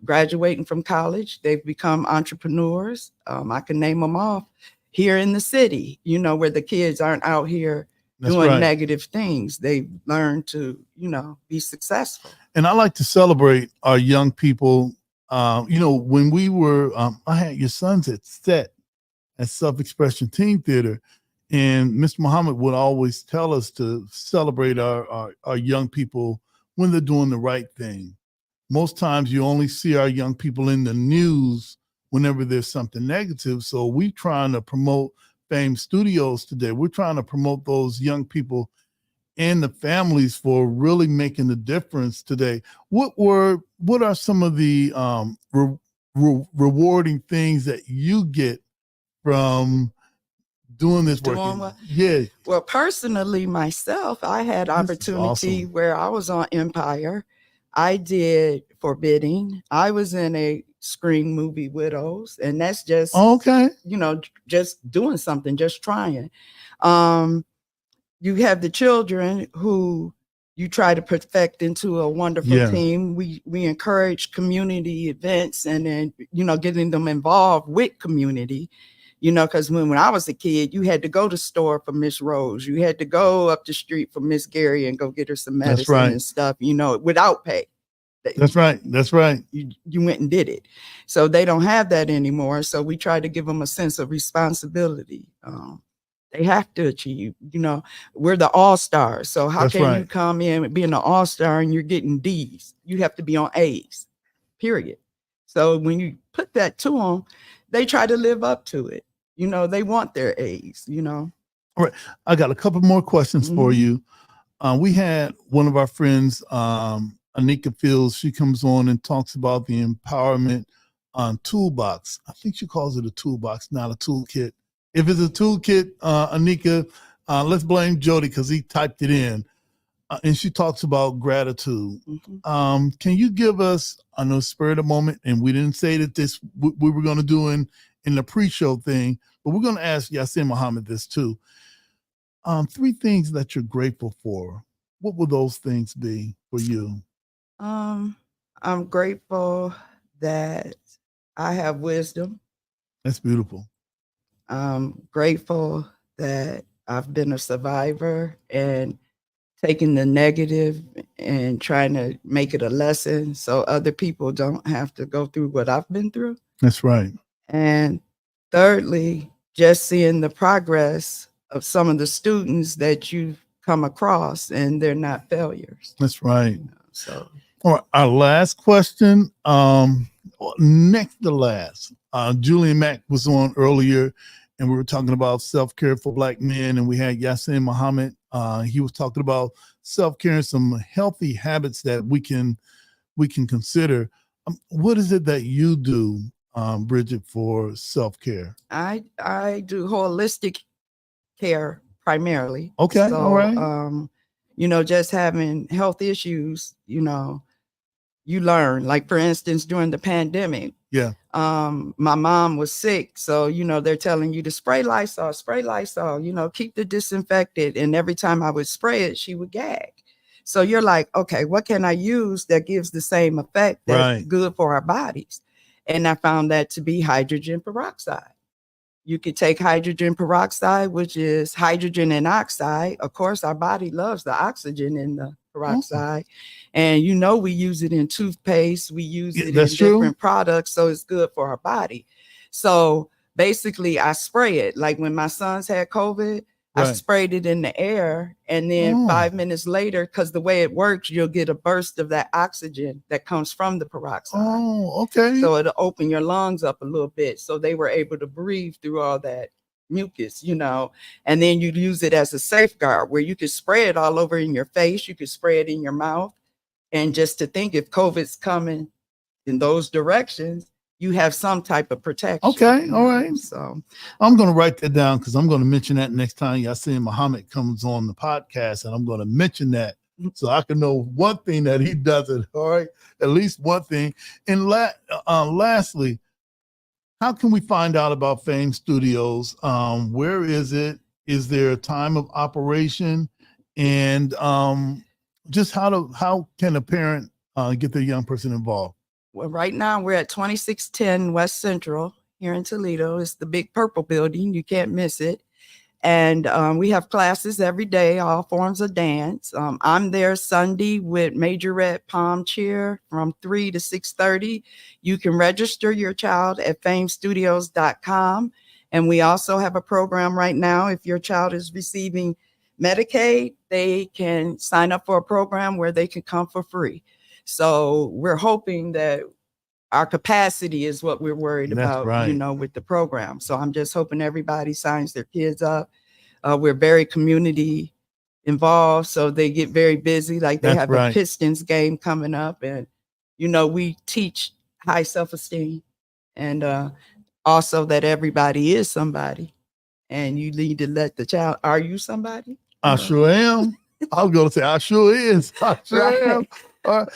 graduating from college. They've become entrepreneurs. I can name them off here in the city, you know, where the kids aren't out here doing negative things. They've learned to, you know, be successful. And I like to celebrate our young people. You know, when we were, I had your sons at Self-Expression Teen Theater, and Mr. Muhammad would always tell us to celebrate our young people when they're doing the right thing. Most times you only see our young people in the news whenever there's something negative. So we're trying to promote Fame Studios today. We're trying to promote those young people and the families for really making the difference today. What are some of the rewarding things that you get from doing this work? Yeah. Well, personally, myself, I had opportunity where I was on Empire. I did Forbidding. I was in a screen movie, Widows, and that's just you know, just doing something, just trying. You have the children who you try to perfect into a wonderful team. We encourage community events and then, you know, getting them involved with community. You know, because when I was a kid, you had to go to the store for Miss Rose. You had to go up the street for Miss Gary and go get her some medicine and stuff, you know, without pay. That's right. That's right. You went and did it. So they don't have that anymore. So we try to give them a sense of responsibility. They have to achieve, you know, we're the all-stars. So how can you come in and being an all-star and you're getting D's? You have to be on A's, period. So when you put that to them, they try to live up to it. You know, they want their A's, you know. All right. I got a couple more questions for you. We had one of our friends, Anika Fields. She comes on and talks about the empowerment toolbox. I think she calls it a toolbox, not a toolkit. If it's a toolkit, Anika, let's blame Jody because he typed it in. And she talks about gratitude. Can you give us, I know, spur of the moment, and we didn't say that this we were going to do in the pre-show thing, but we're going to ask Yasin Muhammad this too. 3 things that you're grateful for. What will those things be for you? I'm grateful that I have wisdom. That's beautiful. I'm grateful that I've been a survivor and taking the negative and trying to make it a lesson so other people don't have to go through what I've been through. That's right. And thirdly, just seeing the progress of some of the students that you've come across and they're not failures. That's right. You know, so all right, our last question, next to last, Julian Mack was on earlier and we were talking about self-care for Black men, and we had Yasin Muhammad. He was talking about self-care and some healthy habits that we can consider. What is it that you do, Bridget, for self-care? I do holistic care primarily. Okay, all right. You know, just having health issues, you know, you learn. Like, for instance, during the pandemic, my mom was sick. So, you know, they're telling you to spray Lysol, you know, keep the disinfected. And every time I would spray it, she would gag. So you're like, okay, what can I use that gives the same effect that's good for our bodies? And I found that to be hydrogen peroxide. You could take hydrogen peroxide, which is hydrogen and oxide. Of course, our body loves the oxygen in the peroxide. And, you know, we use it in toothpaste. We use it in different products. So it's good for our body. So basically, I spray it. Like when my sons had COVID, I sprayed it in the air. And then 5 minutes later, because the way it works, you'll get a burst of that oxygen that comes from the peroxide. Oh, okay. So it'll open your lungs up a little bit. So they were able to breathe through all that mucus, you know, and then you use it as a safeguard where you could spray it all over in your face. You could spray it in your mouth. And just to think, if COVID's coming in those directions, you have some type of protection. Okay, all right. So I'm going to write that down because I'm going to mention that next time Yasin Muhammad comes on the podcast, and I'm going to mention that so I can know one thing that he doesn't. All right, at least one thing. And lastly, how can we find out about Fame Studios? Where is it? Is there a time of operation? And just how can a parent get their young person involved? Well, right now we're at 2610 West Central here in Toledo. It's the big purple building. You can't miss it. And we have classes every day, all forms of dance. I'm there Sunday with Majorette Palm Cheer from 3 to 6:30. You can register your child at famestudios.com. And we also have a program right now. If your child is receiving Medicaid, they can sign up for a program where they can come for free. So we're hoping that our capacity is what we're worried about, you know, with the program. So I'm just hoping everybody signs their kids up. We're very community involved, so they get very busy. Like they have a Pistons game coming up, and, you know, we teach high self-esteem and also that everybody is somebody, and you need to let the child, are you somebody? I sure am. I was going to say, I sure is. I sure am. All right.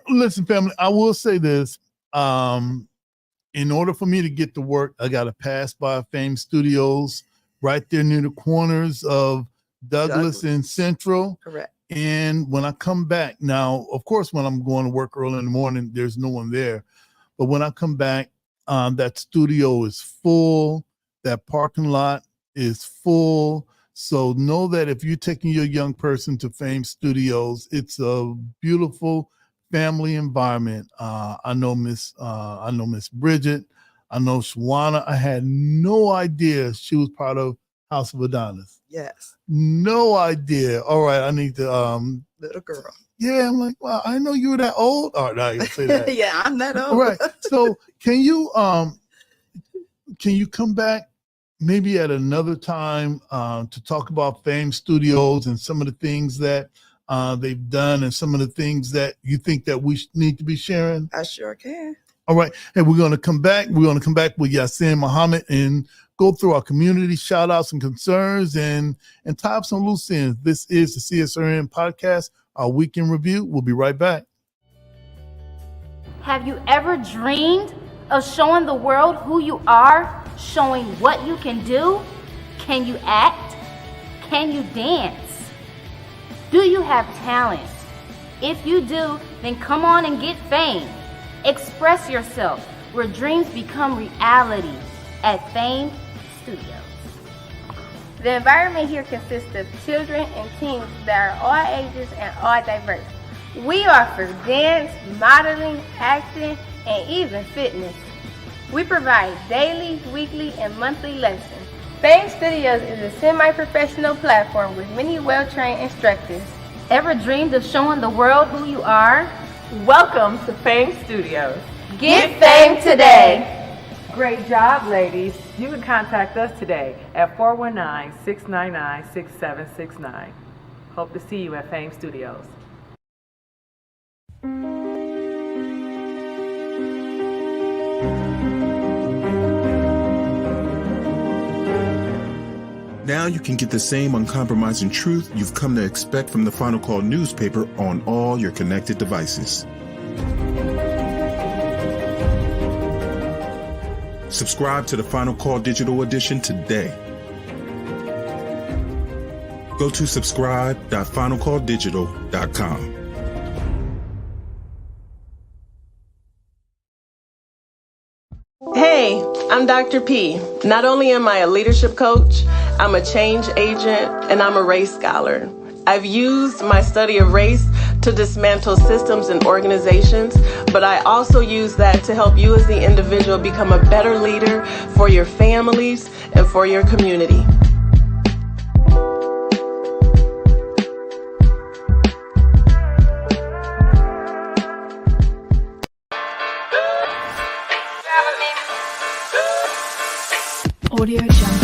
Listen, family, I will say this. In order for me to get to work, I got to pass by Fame Studios right there near the corners of Douglas and Central. Correct. And when I come back, now, of course, when I'm going to work early in the morning, there's no one there. But when I come back, that studio is full. That parking lot is full. So know that if you're taking your young person to Fame Studios, it's a beautiful family environment. I know Miss Bridget. I know Shawana. I had no idea she was part of House of Adonis. Yes. No idea. All right, I need to little girl. Yeah, I'm like, wow, I know you were that old. All right, now I can say that. Yeah, I'm that old. All right. So can you come back maybe at another time to talk about Fame Studios and some of the things that they've done and some of the things that you think that we need to be sharing? I sure can. All right. And we're going to come back. We're going to come back with Yasin Muhammad and go through our community shout outs and concerns and tie up some loose ends. This is the CSRN podcast, our weekend review. We'll be right back. Have you ever dreamed of showing the world who you are, showing what you can do? Can you act? Can you dance? Do you have talent? If you do, then come on and get fame. Express yourself where dreams become reality at Fame Studios. The environment here consists of children and teens that are all ages and all diverse. We offer dance, modeling, acting, and even fitness. We provide daily, weekly, and monthly lessons. Fame Studios is a semi-professional platform with many well-trained instructors. Ever dreamed of showing the world who you are? Welcome to Fame Studios. Get fame today. Great job, ladies. You can contact us today at 419-699-6769. Hope to see you at Fame Studios. Now you can get the same uncompromising truth you've come to expect from the Final Call newspaper on all your connected devices. Subscribe to the Final Call Digital Edition today. Go to subscribe.finalcalldigital.com. Hey, I'm Dr. P. Not only am I a leadership coach, I'm a change agent and I'm a race scholar. I've used my study of race to dismantle systems and organizations, but I also use that to help you as the individual become a better leader for your families and for your community. Audio Jungle.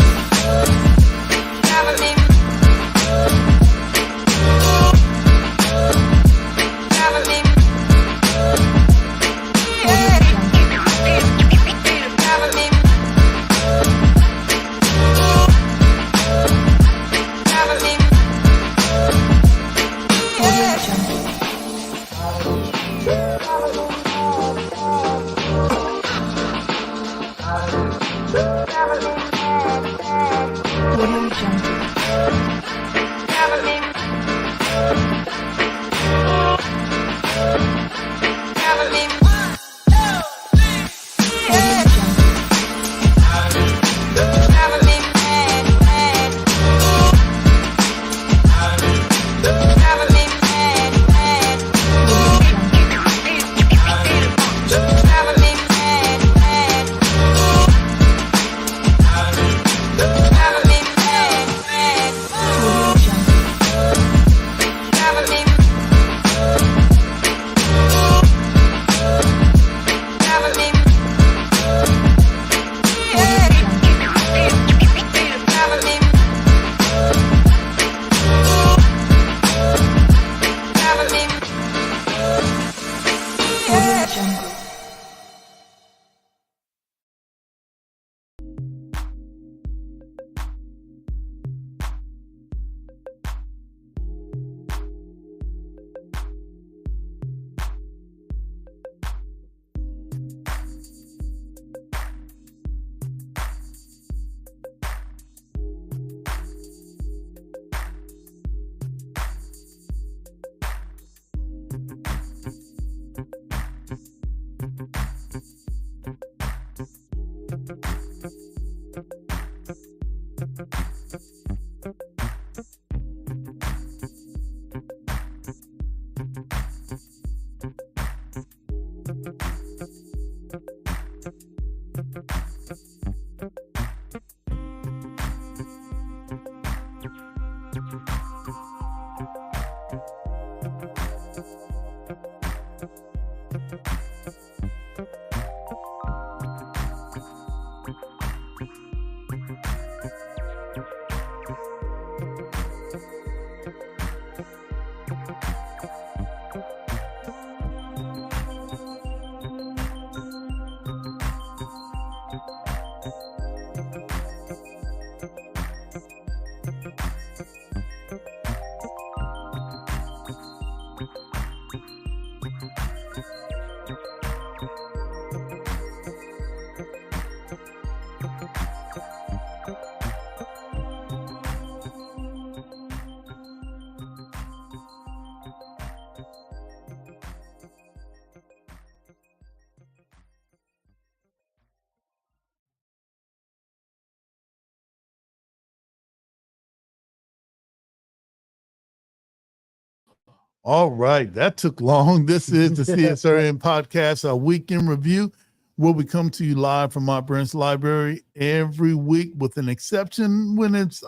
All right, that took long. This is the CSRN podcast, our weekend review, where we come to you live from our branch library every week, with an exception when it's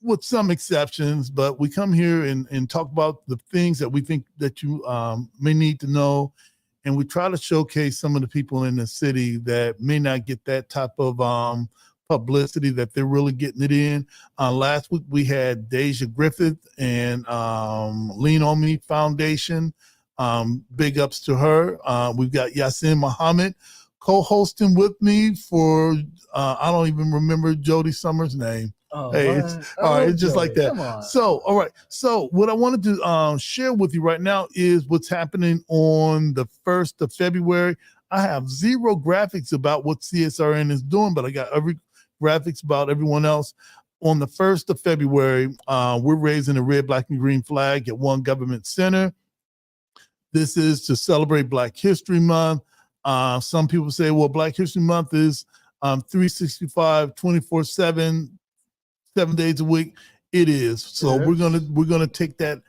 with some exceptions, but we come here and talk about the things that we think that you may need to know, and we try to showcase some of the people in the city that may not get that type of publicity that they're really getting it in. Last week we had Deja Griffith and Lean On Me Foundation. Big ups to her. We've got Yasin Muhammad co-hosting with me for I don't even remember Jody Summers' name. Oh, hey, it's, all right, it's just Jody, like that. come on. So, all right. So, what I wanted to share with you right now is what's happening on the 1st of February. I have zero graphics about what CSRN is doing, but I got every graphics about everyone else. On the 1st of February, we're raising a red, black, and green flag at One Government Center. This is to celebrate Black History Month. Some people say, well, Black History Month is 365, 24/7, 7 days a week. It is. So we're gonna take that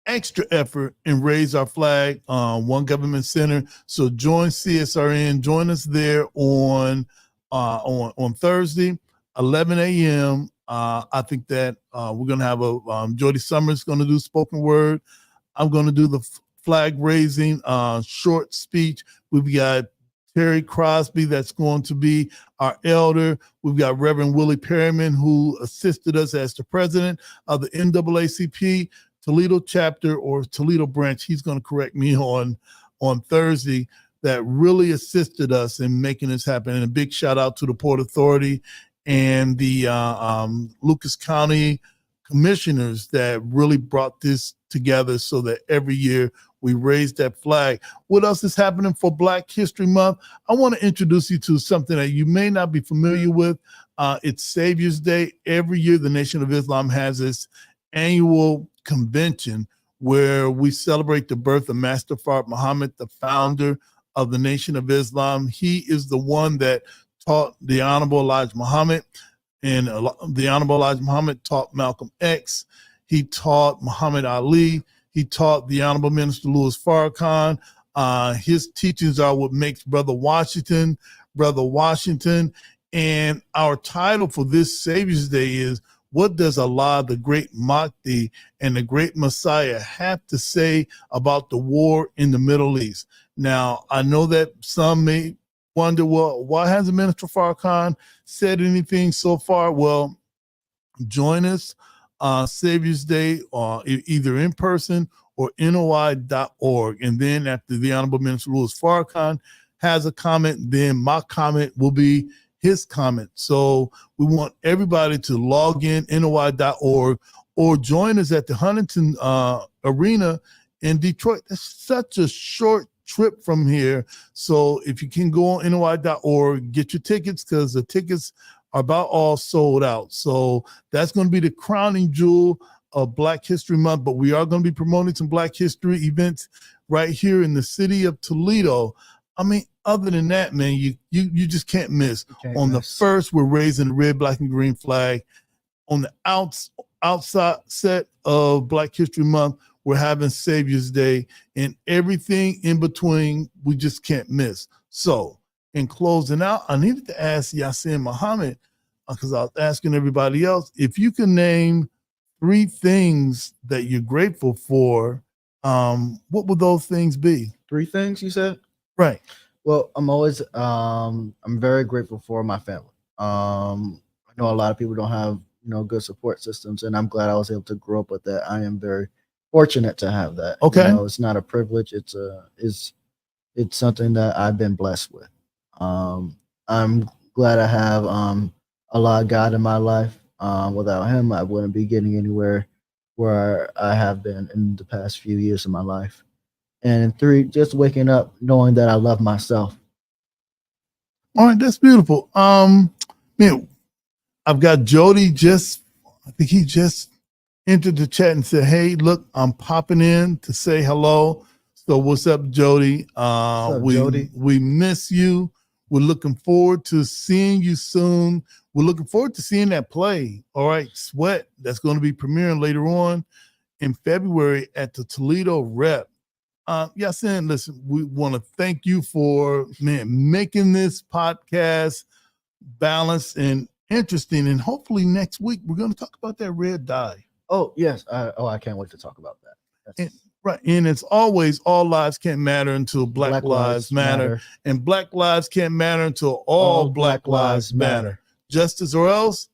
extra effort and raise our flag on One Government Center. So join CSRN, join us there on Thursday, 11 a.m. I think that we're gonna have a Jody Summers gonna do spoken word. I'm gonna do the flag raising short speech. We've got Terry Crosby that's going to be our elder. We've got Reverend Willie Perryman, who assisted us as the president of the NAACP Toledo chapter or Toledo branch. He's going to correct me on Thursday. That really assisted us in making this happen. And a big shout out to the Port Authority and the Lucas County commissioners that really brought this together so that every year we raise that flag. What else is happening for Black History Month? I want to introduce you to something that you may not be familiar with. It's Savior's Day. Every year, the Nation of Islam has its annual convention where we celebrate the birth of Master Fard Muhammad, the founder of the Nation of Islam. He is the one that taught the Honorable Elijah Muhammad, and the Honorable Elijah Muhammad taught Malcolm X. He taught Muhammad Ali. He taught the Honorable Minister Louis Farrakhan. His teachings are what makes Brother Washington. And our title for this Savior's Day is, what does Allah, the great Mahdi, and the great Messiah have to say about the war in the Middle East? Now, I know that some may wonder, well, why hasn't Minister Farrakhan said anything so far? Well, join us Savior's Day either in person or NOI.org. And then after the Honorable Minister Louis Farrakhan has a comment, then my comment will be his comment. So we want everybody to log in, NOI.org, or join us at the Huntington Arena in Detroit. That's such a short trip from here. So if you can go on NOI.org, get your tickets, because the tickets are about all sold out. So that's going to be the crowning jewel of Black History Month. But we are going to be promoting some Black History events right here in the city of Toledo. I mean, other than that, man, you just can't miss. On the 1st, we're raising the red, black, and green flag. On the outside set of Black History Month, we're having Savior's Day, and everything in between, we just can't miss. So in closing out, I needed to ask Yasin Muhammad, because I was asking everybody else, if you can name 3 things that you're grateful for, what would those things be? 3 things you said? Right. Well, I'm very grateful for my family. I know a lot of people don't have, good support systems, and I'm glad I was able to grow up with that. I am very fortunate to have that. Okay. It's not a privilege. It's something that I've been blessed with. I'm glad I have a lot of God in my life. Without him, I wouldn't be getting anywhere where I have been in the past few years of my life. And 3, just waking up knowing that I love myself. All right, that's beautiful. Man, I've got Jody I think he just entered the chat and said, hey, look, I'm popping in to say hello. So what's up, Jody? Jody? We miss you. We're looking forward to seeing you soon. We're looking forward to seeing that play. All right, Sweat, that's going to be premiering later on in February at the Toledo Rep. Yasin, listen, we want to thank you for making this podcast balanced and interesting. And hopefully next week we're going to talk about that red dye. Oh, yes. I can't wait to talk about that. Right. And it's always, all lives can't matter until Black lives matter. And Black lives can't matter until all Black lives matter. Justice or else.